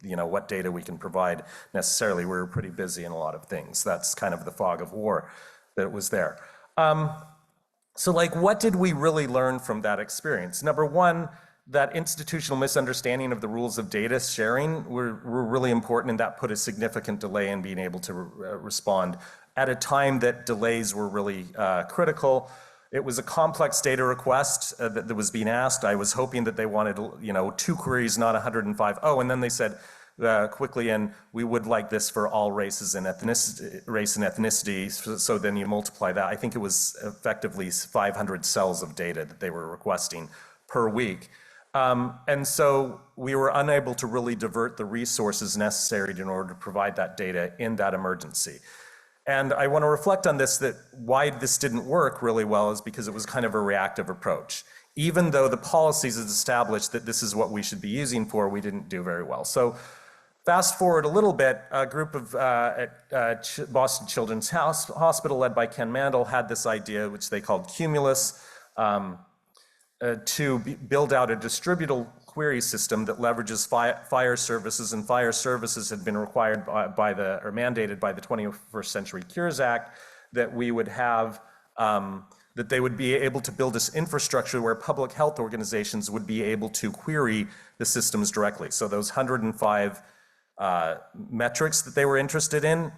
what data we can provide necessarily. We were pretty busy in a lot of things. That's kind of the fog of war that was there. So what did we really learn from that experience? Number one, that institutional misunderstanding of the rules of data sharing were really important, and that put a significant delay in being able to respond at a time that delays were really critical. It was a complex data request that was being asked. I was hoping that they wanted, 2 queries, not 105. Oh, and then they said quickly, and we would like this for all races and ethnicity. So then you multiply that. I think it was effectively 500 cells of data that they were requesting per week. And so we were unable to really divert the resources necessary in order to provide that data in that emergency. And I want to reflect on this, that why this didn't work really well is because it was kind of a reactive approach. Even though the policies had established that this is what we should be using for, we didn't do very well. So fast forward a little bit, a group of at Boston Children's Hospital led by Ken Mandel had this idea, which they called Cumulus, to build out a distributable query system that leverages fire services, and fire services had been required or mandated by the 21st Century Cures Act, that we would have, that they would be able to build this infrastructure where public health organizations would be able to query the systems directly. So those 105 metrics that they were interested in,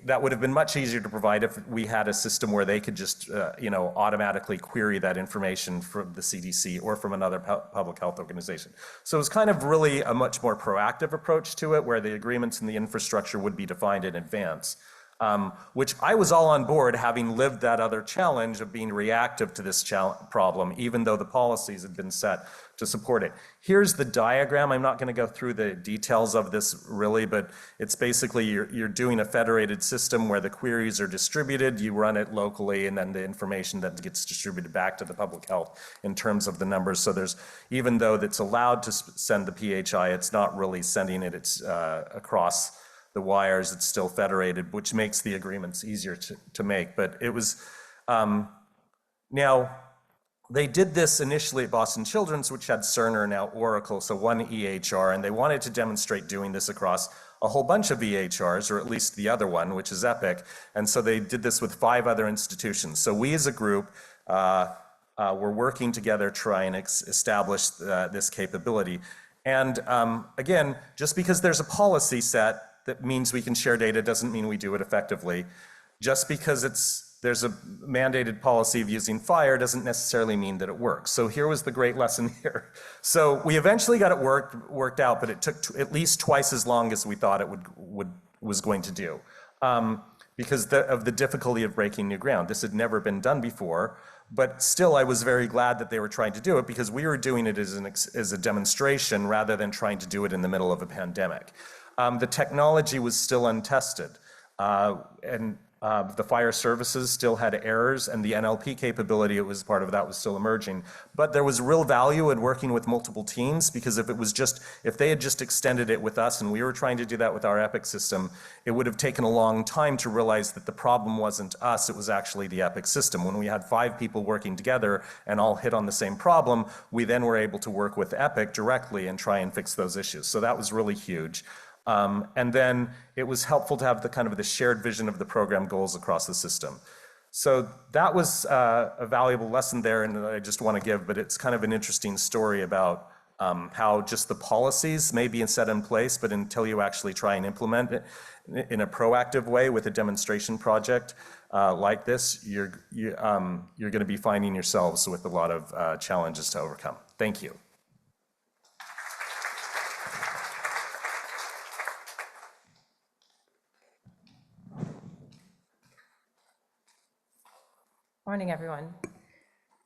that would have been much easier to provide if we had a system where they could just, automatically query that information from the CDC or from another public health organization. So it was kind of really a much more proactive approach to it, where the agreements and the infrastructure would be defined in advance, which I was all on board, having lived that other challenge of being reactive to this problem, even though the policies had been set to support it. Here's the diagram. I'm not going to go through the details of this really, but it's basically you're doing a federated system where the queries are distributed, you run it locally, and then the information that gets distributed back to the public health in terms of the numbers. So even though it's allowed to send the PHI, it's not really sending it across the wires. It's still federated, which makes the agreements easier to make. But it was, now, they did this initially at Boston Children's, which had Cerner, now Oracle, so one EHR, and they wanted to demonstrate doing this across a whole bunch of EHRs, or at least the other one, which is Epic. And so they did this with 5 other institutions. So we as a group were working together to try and establish this capability. And again, just because there's a policy set that means we can share data doesn't mean we do it effectively. Just because there's a mandated policy of using FHIR doesn't necessarily mean that it works. So here was the great lesson here. So we eventually got it worked out, but it took at least twice as long as we thought it was going to do, because of the difficulty of breaking new ground. This had never been done before, but still I was very glad that they were trying to do it, because we were doing it as a demonstration rather than trying to do it in the middle of a pandemic. The technology was still untested, and the fire services still had errors, and the NLP capability, it was part of that, was still emerging. But there was real value in working with multiple teams, because if they had just extended it with us, and we were trying to do that with our Epic system, it would have taken a long time to realize that the problem wasn't us, it was actually the Epic system. When we had 5 people working together and all hit on the same problem, we then were able to work with Epic directly and try and fix those issues. So that was really huge. And then it was helpful to have the shared vision of the program goals across the system. So that was a valuable lesson there, and I just want to give, but it's kind of an interesting story about how just the policies may be set in place, but until you actually try and implement it in a proactive way with a demonstration project like this, you're going to be finding yourselves with a lot of challenges to overcome. Thank you. Morning, everyone.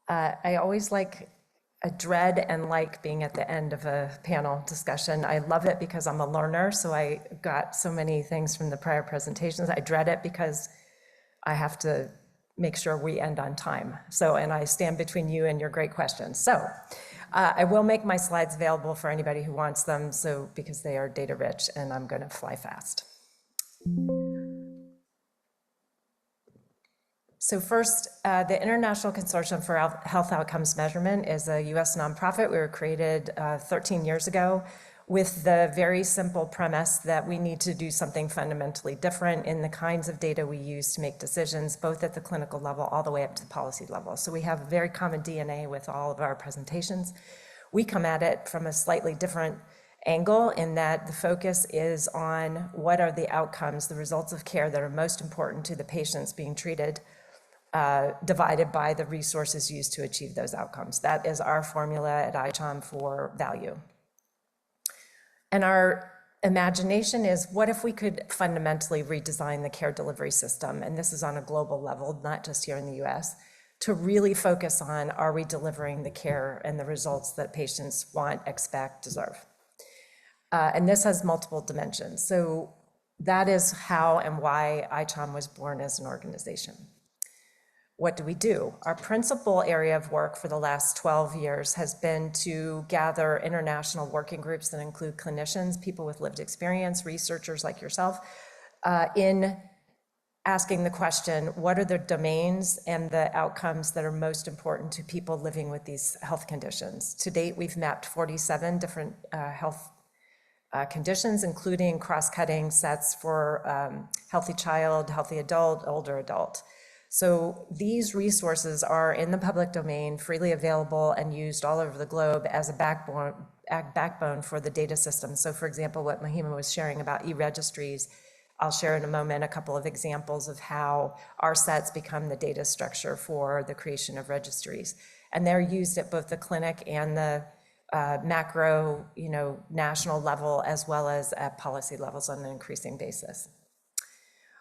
I always dread and like being at the end of a panel discussion. I love it because I'm a learner, so I got so many things from the prior presentations. I dread it because I have to make sure we end on time. And I stand between you and your great questions. I will make my slides available for anybody who wants them, because they are data rich, and I'm going to fly fast. So first, the International Consortium for Health Outcomes Measurement is a US nonprofit. We were created 13 years ago with the very simple premise that we need to do something fundamentally different in the kinds of data we use to make decisions, both at the clinical level all the way up to the policy level. So we have a very common DNA with all of our presentations. We come at it from a slightly different angle in that the focus is on what are the outcomes, the results of care that are most important to the patients being treated, divided by the resources used to achieve those outcomes. That is our formula at ICHOM for value. And our imagination is, what if we could fundamentally redesign the care delivery system? And this is on a global level, not just here in the US, to really focus on, are we delivering the care and the results that patients want, expect, deserve? And this has multiple dimensions. So that is how and why ICHOM was born as an organization. What do we do? Our principal area of work for the last 12 years has been to gather international working groups that include clinicians, people with lived experience, researchers like yourself, in asking the question, what are the domains and the outcomes that are most important to people living with these health conditions? To date, we've mapped 47 different health conditions, including cross-cutting sets for healthy child, healthy adult, older adult. So these resources are in the public domain, freely available and used all over the globe as a backbone for the data system. So for example, what Mahima was sharing about e-registries, I'll share in a moment a couple of examples of how our sets become the data structure for the creation of registries. And they're used at both the clinic and the macro, national level, as well as at policy levels on an increasing basis.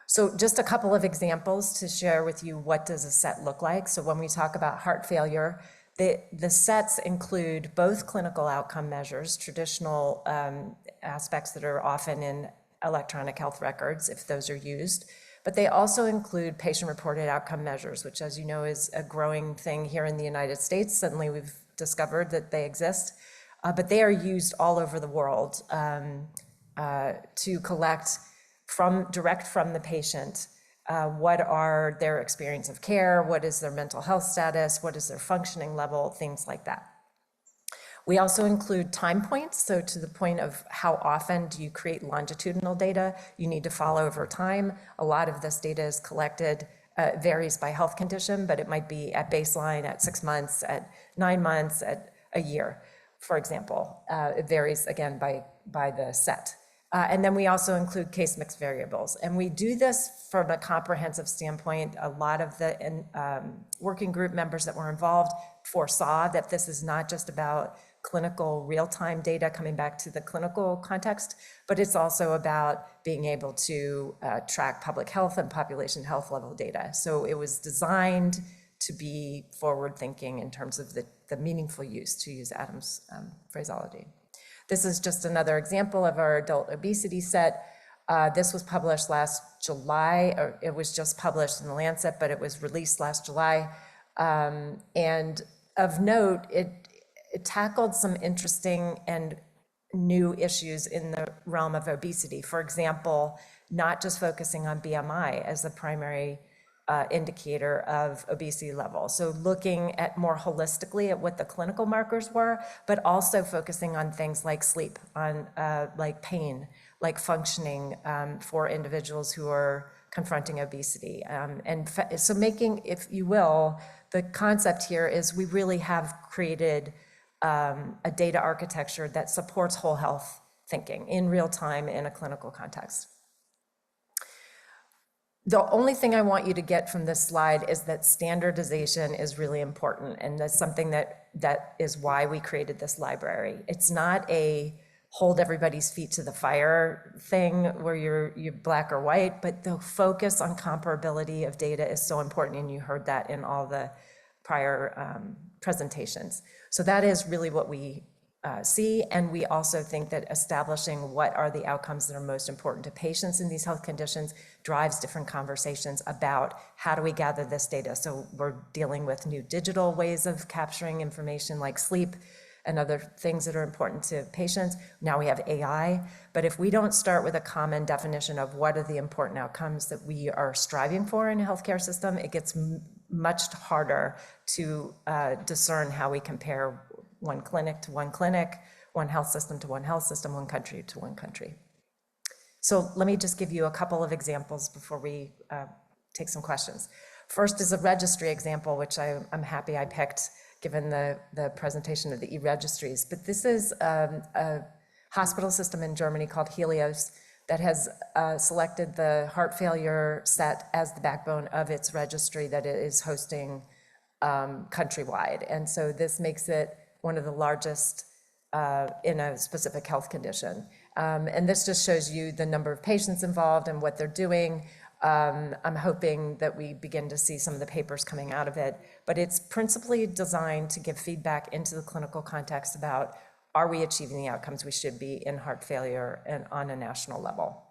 So just a couple of examples to share with you, what does a set look like? So when we talk about heart failure, the sets include both clinical outcome measures, traditional aspects that are often in electronic health records, if those are used, but they also include patient-reported outcome measures, which, as you know, is a growing thing here in the United States. Suddenly we've discovered that they exist, but they are used all over the world to collect direct from the patient, what are their experience of care, what is their mental health status, what is their functioning level, things like that. We also include time points, so to the point of how often do you create longitudinal data you need to follow over time. A lot of this data is collected, varies by health condition, but it might be at baseline, at 6 months, at 9 months, at a year, for example. It varies, again, by the set. And then we also include case mix variables. And we do this from a comprehensive standpoint. A lot of the working group members that were involved foresaw that this is not just about clinical real-time data coming back to the clinical context, but it's also about being able to track public health and population health level data. So it was designed to be forward-thinking in terms of the meaningful use, to use Adam's phraseology. This is just another example of our adult obesity set. This was published last July, or it was just published in the Lancet, but it was released last July. And of note, it tackled some interesting and new issues in the realm of obesity. For example, not just focusing on BMI as the primary indicator of obesity level. So looking at more holistically at what the clinical markers were, but also focusing on things like sleep, on like pain, like functioning for individuals who are confronting obesity. So making, if you will, the concept here is we really have created a data architecture that supports whole health thinking in real time in a clinical context. The only thing I want you to get from this slide is that standardization is really important, and that's something that is why we created this library. It's not a hold everybody's feet to the fire thing where you're black or white, but the focus on comparability of data is so important, and you heard that in all the prior presentations. So that is really what we see, and we also think that establishing what are the outcomes that are most important to patients in these health conditions drives different conversations about how do we gather this data. So we're dealing with new digital ways of capturing information like sleep and other things that are important to patients. Now we have AI, but if we don't start with a common definition of what are the important outcomes that we are striving for in a healthcare system, it gets much harder to discern how we compare one clinic to one clinic, one health system to one health system, one country to one country. So let me just give you a couple of examples before we take some questions. First is a registry example, which I'm happy I picked given the presentation of the e-registries. But this is a hospital system in Germany called Helios that has selected the heart failure set as the backbone of its registry that it is hosting countrywide. And so this makes it one of the largest in a specific health condition. And this just shows you the number of patients involved and what they're doing. I'm hoping that we begin to see some of the papers coming out of it, but it's principally designed to give feedback into the clinical context about, are we achieving the outcomes we should be in heart failure and on a national level?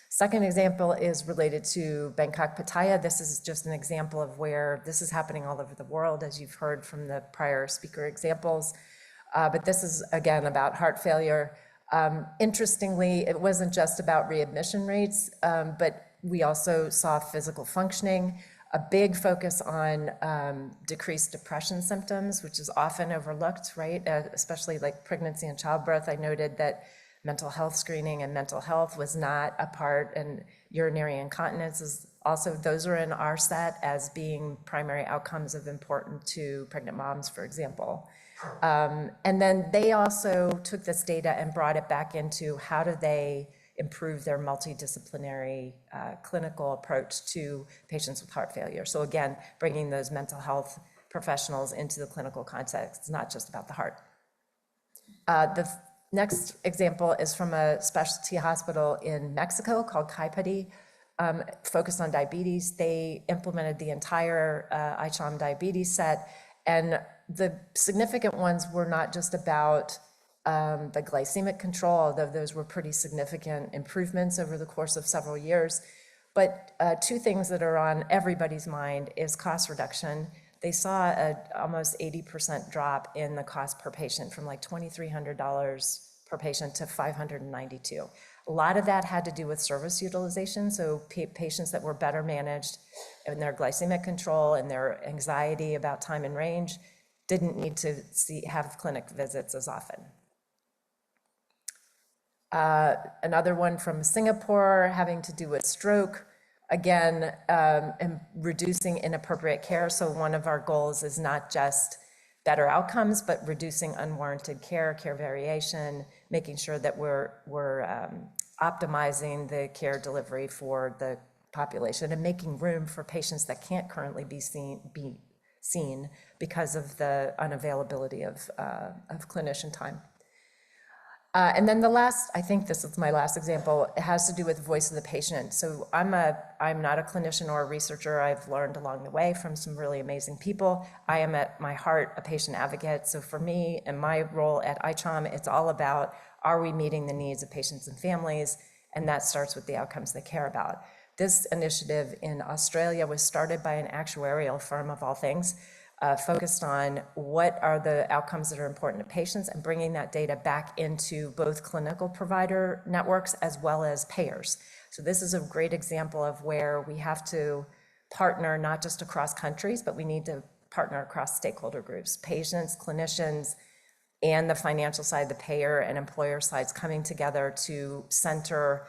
Second example is related to Bangkok, Pattaya. This is just an example of where this is happening all over the world, as you've heard from the prior speaker examples. But this is, again, about heart failure. Interestingly, it wasn't just about readmission rates, but we also saw physical functioning, a big focus on decreased depression symptoms, which is often overlooked, right? Especially like pregnancy and childbirth. I noted that mental health screening and mental health was not a part, and urinary incontinence is also, those are in our set as being primary outcomes of important to pregnant moms, for example. And then they also took this data and brought it back into how do they improve their multidisciplinary clinical approach to patients with heart failure. So again, bringing those mental health professionals into the clinical context. It's not just about the heart. The next example is from a specialty hospital in Mexico called Kaipati, focused on diabetes. They implemented the entire ICHOM diabetes set, and the significant ones were not just about the glycemic control, although those were pretty significant improvements over the course of several years. But two things that are on everybody's mind is cost reduction. They saw an almost 80% drop in the cost per patient from like $2,300 per patient to $592. A lot of that had to do with service utilization. So patients that were better managed in their glycemic control and their anxiety about time and range didn't need to have clinic visits as often. Another one from Singapore having to do with stroke. Again, and reducing inappropriate care. So one of our goals is not just better outcomes, but reducing unwarranted care variation, making sure that we're optimizing the care delivery for the population and making room for patients that can't currently be seen because of the unavailability of clinician time. And then the last, I think this is my last example, it has to do with voice of the patient. So I'm not a clinician or a researcher. I've learned along the way from some really amazing people. I am at my heart a patient advocate. So for me and my role at ICHOM, it's all about, are we meeting the needs of patients and families? And that starts with the outcomes they care about. This initiative in Australia was started by an actuarial firm of all things, focused on what are the outcomes that are important to patients and bringing that data back into both clinical provider networks as well as payers. So this is a great example of where we have to partner not just across countries, but we need to partner across stakeholder groups, patients, clinicians, and the financial side, the payer and employer sides coming together to center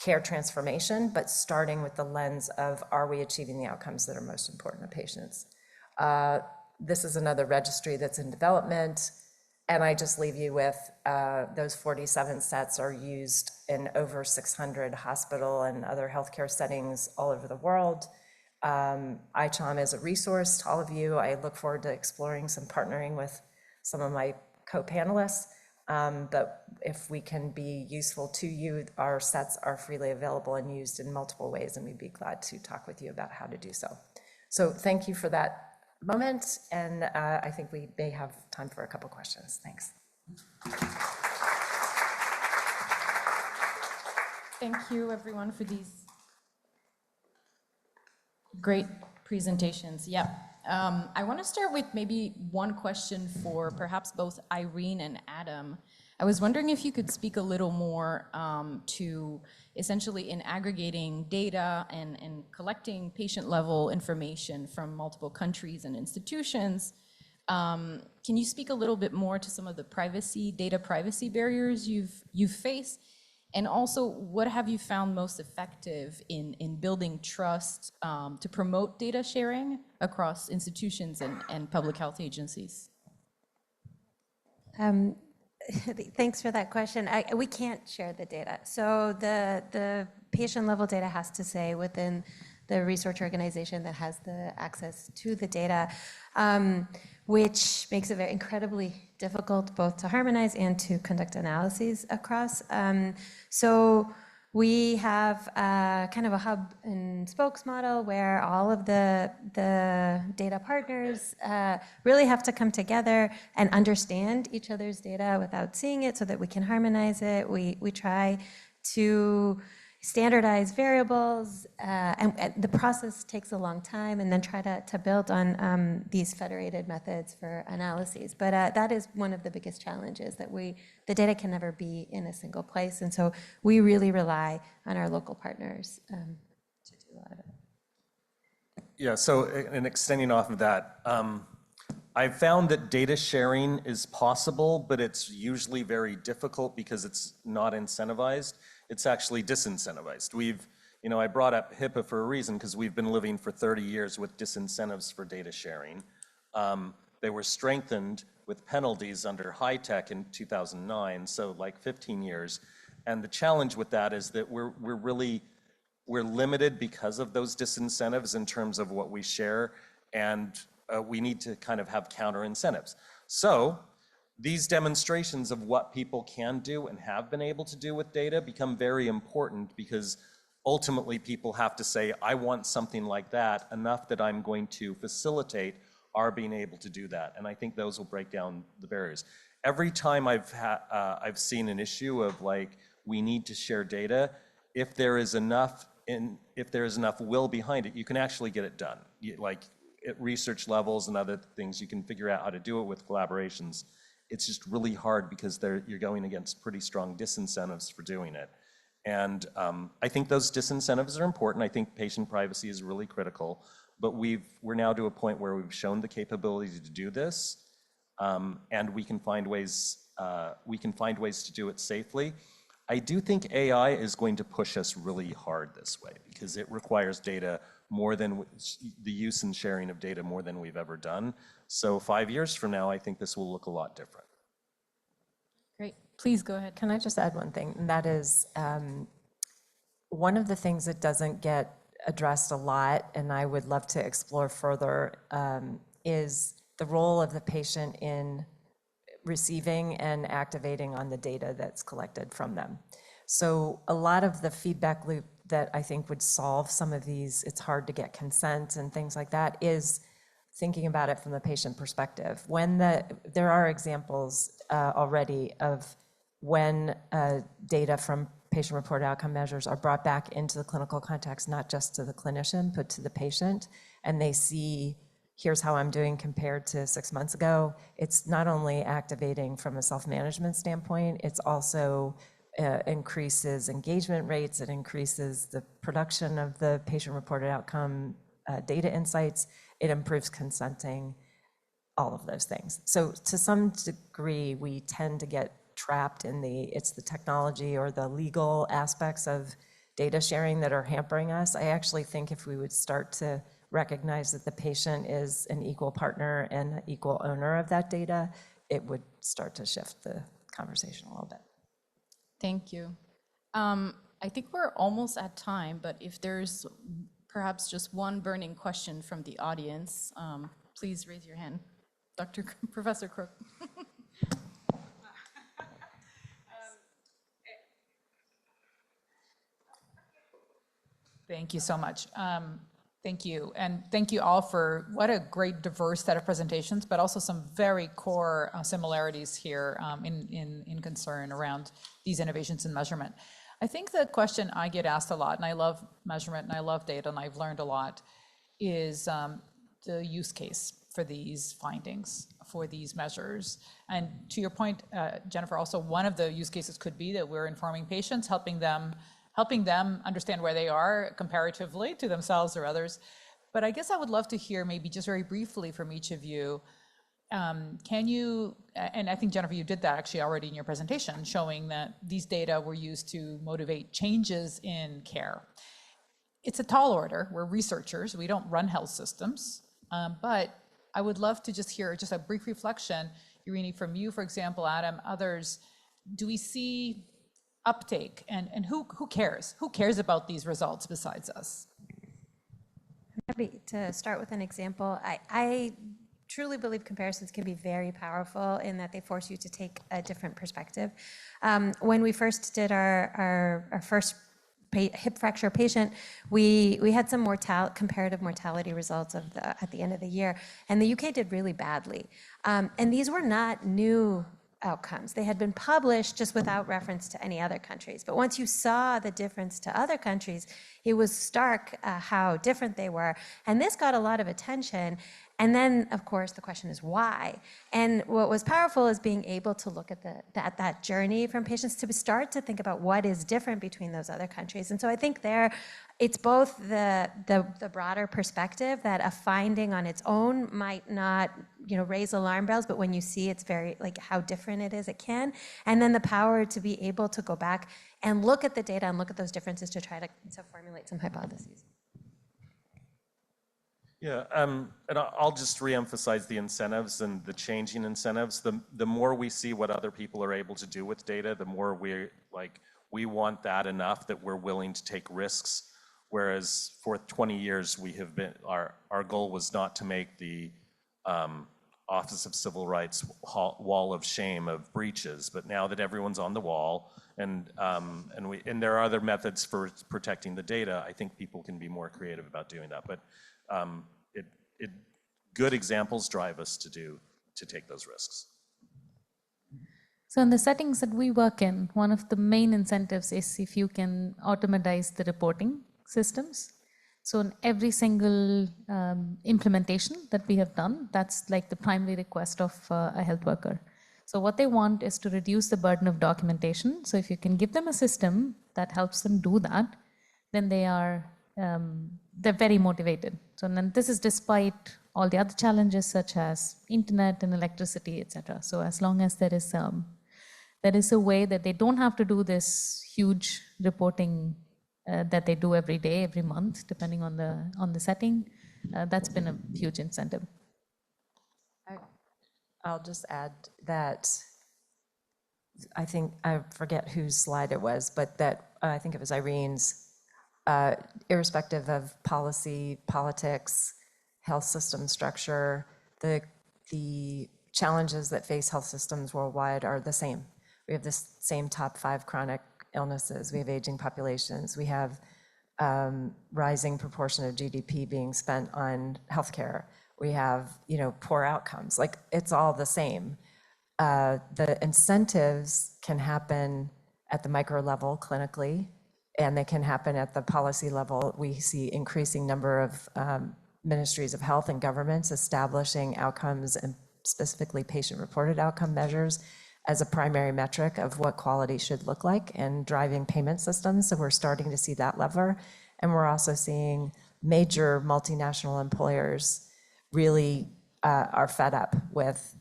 care transformation, but starting with the lens of, are we achieving the outcomes that are most important to patients? This is another registry that's in development. And I just leave you with those 47 sets are used in over 600 hospital and other healthcare settings all over the world. ICHOM is a resource to all of you. I look forward to exploring some partnering with some of my co-panelists. But if we can be useful to you, our sets are freely available and used in multiple ways, and we'd be glad to talk with you about how to do so. So thank you for that moment, and I think we may have time for a couple questions. Thanks. Thank you, everyone, for these great presentations. Yeah. I want to start with maybe one question for perhaps both Irene and Adam. I was wondering if you could speak a little more to essentially in aggregating data and collecting patient-level information from multiple countries and institutions. Can you speak a little bit more to some of the data privacy barriers you've faced? And also, what have you found most effective in building trust to promote data sharing across institutions and public health agencies? Thanks for that question. We can't share the data. So the patient level data has to stay within the research organization that has the access to the data, which makes it very incredibly difficult both to harmonize and to conduct analyses across. So we have kind of a hub and spokes model where all of the data partners really have to come together and understand each other's data without seeing it so that we can harmonize it. We try to standardize variables, and the process takes a long time, and then try to build on these federated methods for analyses. But that is one of the biggest challenges, that the data can never be in a single place, and so we really rely on our local partners to do a lot of it. Yeah, so in extending off of that, I've found that data sharing is possible, but it's usually very difficult because it's not incentivized. It's actually disincentivized. I brought up HIPAA for a reason, because we've been living for 30 years with disincentives for data sharing. They were strengthened with penalties under high tech in 2009, so like 15 years. And the challenge with that is that we're limited because of those disincentives in terms of what we share, and we need to kind of have counter incentives. So these demonstrations of what people can do and have been able to do with data become very important, because ultimately people have to say, I want something like that, enough that I'm going to facilitate our being able to do that. And I think those will break down the barriers. Every time I've seen an issue of like, we need to share data, if there is enough will behind it, you can actually get it done. Like at research levels and other things, you can figure out how to do it with collaborations. It's just really hard because you're going against pretty strong disincentives for doing it. And I think those disincentives are important. I think patient privacy is really critical, but we're now to a point where we've shown the capability to do this, and we can find ways to do it safely. I do think AI is going to push us really hard this way, because it requires data more than the use and sharing of data more than we've ever done. So 5 years from now, I think this will look a lot different. Great. Please go ahead. Can I just add one thing? And that is one of the things that doesn't get addressed a lot, and I would love to explore further, is the role of the patient in receiving and activating on the data that's collected from them. So a lot of the feedback loop that I think would solve some of these, it's hard to get consent and things like that, is thinking about it from the patient perspective. There are examples already of when data from patient-reported outcome measures are brought back into the clinical context, not just to the clinician, but to the patient, and they see, here's how I'm doing compared to 6 months ago. It's not only activating from a self-management standpoint, it's also increases engagement rates, it increases the production of the patient-reported outcome data insights, it improves consenting, all of those things. So to some degree, we tend to get trapped in it's the technology or the legal aspects of data sharing that are hampering us. I actually think if we would start to recognize that the patient is an equal partner and an equal owner of that data, it would start to shift the conversation a little bit. Thank you. I think we're almost at time, but if there's perhaps just one burning question from the audience, please raise your hand. Professor Kruk. Thank you so much. Thank you. And thank you all for what a great diverse set of presentations, but also some very core similarities here in concern around these innovations in measurement. I think the question I get asked a lot, and I love measurement and I love data and I've learned a lot, is the use case for these findings, for these measures. And to your point, Jennifer, also one of the use cases could be that we're informing patients, helping them understand where they are comparatively to themselves or others. But I guess I would love to hear maybe just very briefly from each of you, can you, and I think Jennifer, you did that actually already in your presentation, showing that these data were used to motivate changes in care. It's a tall order. We're researchers. We don't run health systems. But I would love to just hear just a brief reflection, Irini, from you, for example, Adam, others. Do we see uptake, and who cares? Who cares about these results besides us? Happy to start with an example. I truly believe comparisons can be very powerful in that they force you to take a different perspective. When we first did our first hip fracture patient, we had some comparative mortality results at the end of the year, and the UK did really badly. And these were not new outcomes. They had been published just without reference to any other countries. But once you saw the difference to other countries, it was stark how different they were. And this got a lot of attention. And then, of course, the question is why? And what was powerful is being able to look at that journey from patients to start to think about what is different between those other countries. And so I think it's both the broader perspective that a finding on its own might not, raise alarm bells, but when you see it's very, how different it is, it can. And then the power to be able to go back and look at the data and look at those differences to try to formulate some hypotheses. Yeah, and I'll just reemphasize the incentives and the changing incentives. The more we see what other people are able to do with data, the more we want that enough that we're willing to take risks. Whereas for 20 years, we have been, our goal was not to make the Office of Civil Rights wall of shame of breaches, but now that everyone's on the wall, and there are other methods for protecting the data, I think people can be more creative about doing that. But good examples drive us to take those risks. So in the settings that we work in, one of the main incentives is if you can automatize the reporting systems. So in every single implementation that we have done, that's like the primary request of a health worker. So what they want is to reduce the burden of documentation. So if you can give them a system that helps them do that, then they're very motivated. So then this is despite all the other challenges such as internet and electricity, etc. So as long as there is a way that they don't have to do this huge reporting that they do every day, every month, depending on the setting, that's been a huge incentive. I'll just add that I think, I forget whose slide it was, but that I think it was Irene's, irrespective of policy, politics, health system structure, the challenges that face health systems worldwide are the same. We have the same top 5 chronic illnesses. We have aging populations. We have rising proportion of GDP being spent on healthcare. We have, poor outcomes. It's all the same. The incentives can happen at the micro level clinically, and they can happen at the policy level. We see increasing number of ministries of health and governments establishing outcomes and specifically patient-reported outcome measures as a primary metric of what quality should look like and driving payment systems. So we're starting to see that lever. And we're also seeing major multinational employers really are fed up with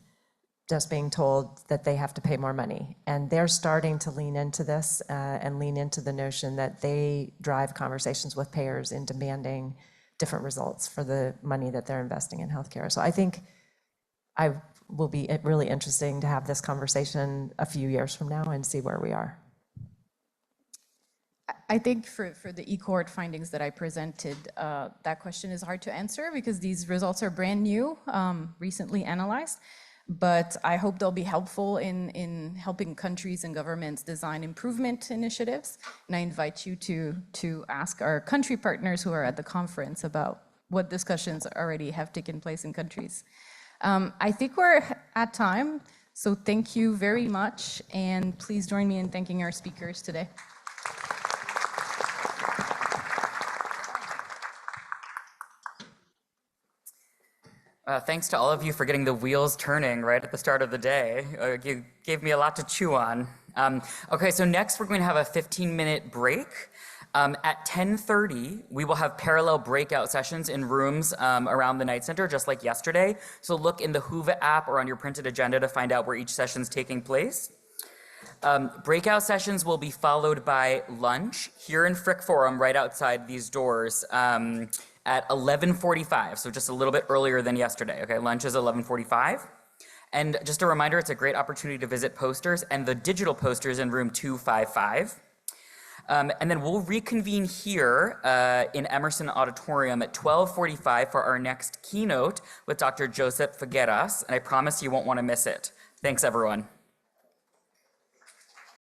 just being told that they have to pay more money. And they're starting to lean into this and lean into the notion that they drive conversations with payers in demanding different results for the money that they're investing in healthcare. So I think I will be really interesting to have this conversation a few years from now and see where we are. I think for the e-cohort findings that I presented, that question is hard to answer because these results are brand new, recently analyzed. But I hope they'll be helpful in helping countries and governments design improvement initiatives. And I invite you to ask our country partners who are at the conference about what discussions already have taken place in countries. I think we're at time, so thank you very much. And please join me in thanking our speakers today. Thanks to all of you for getting the wheels turning right at the start of the day. You gave me a lot to chew on. Okay, so next we're going to have a 15-minute break. At 10:30, we will have parallel breakout sessions in rooms around the Knight Center, just like yesterday. So look in the Whova app or on your printed agenda to find out where each session is taking place. Breakout sessions will be followed by lunch here in Frick Forum right outside these doors. At 11:45, so just a little bit earlier than yesterday. Okay, lunch is 11:45. And just a reminder, it's a great opportunity to visit posters and the digital posters in room 255. And then we'll reconvene here in Emerson Auditorium at 12:45 for our next keynote with Dr. Josep Figueras, and I promise you won't want to miss it. Thanks, everyone.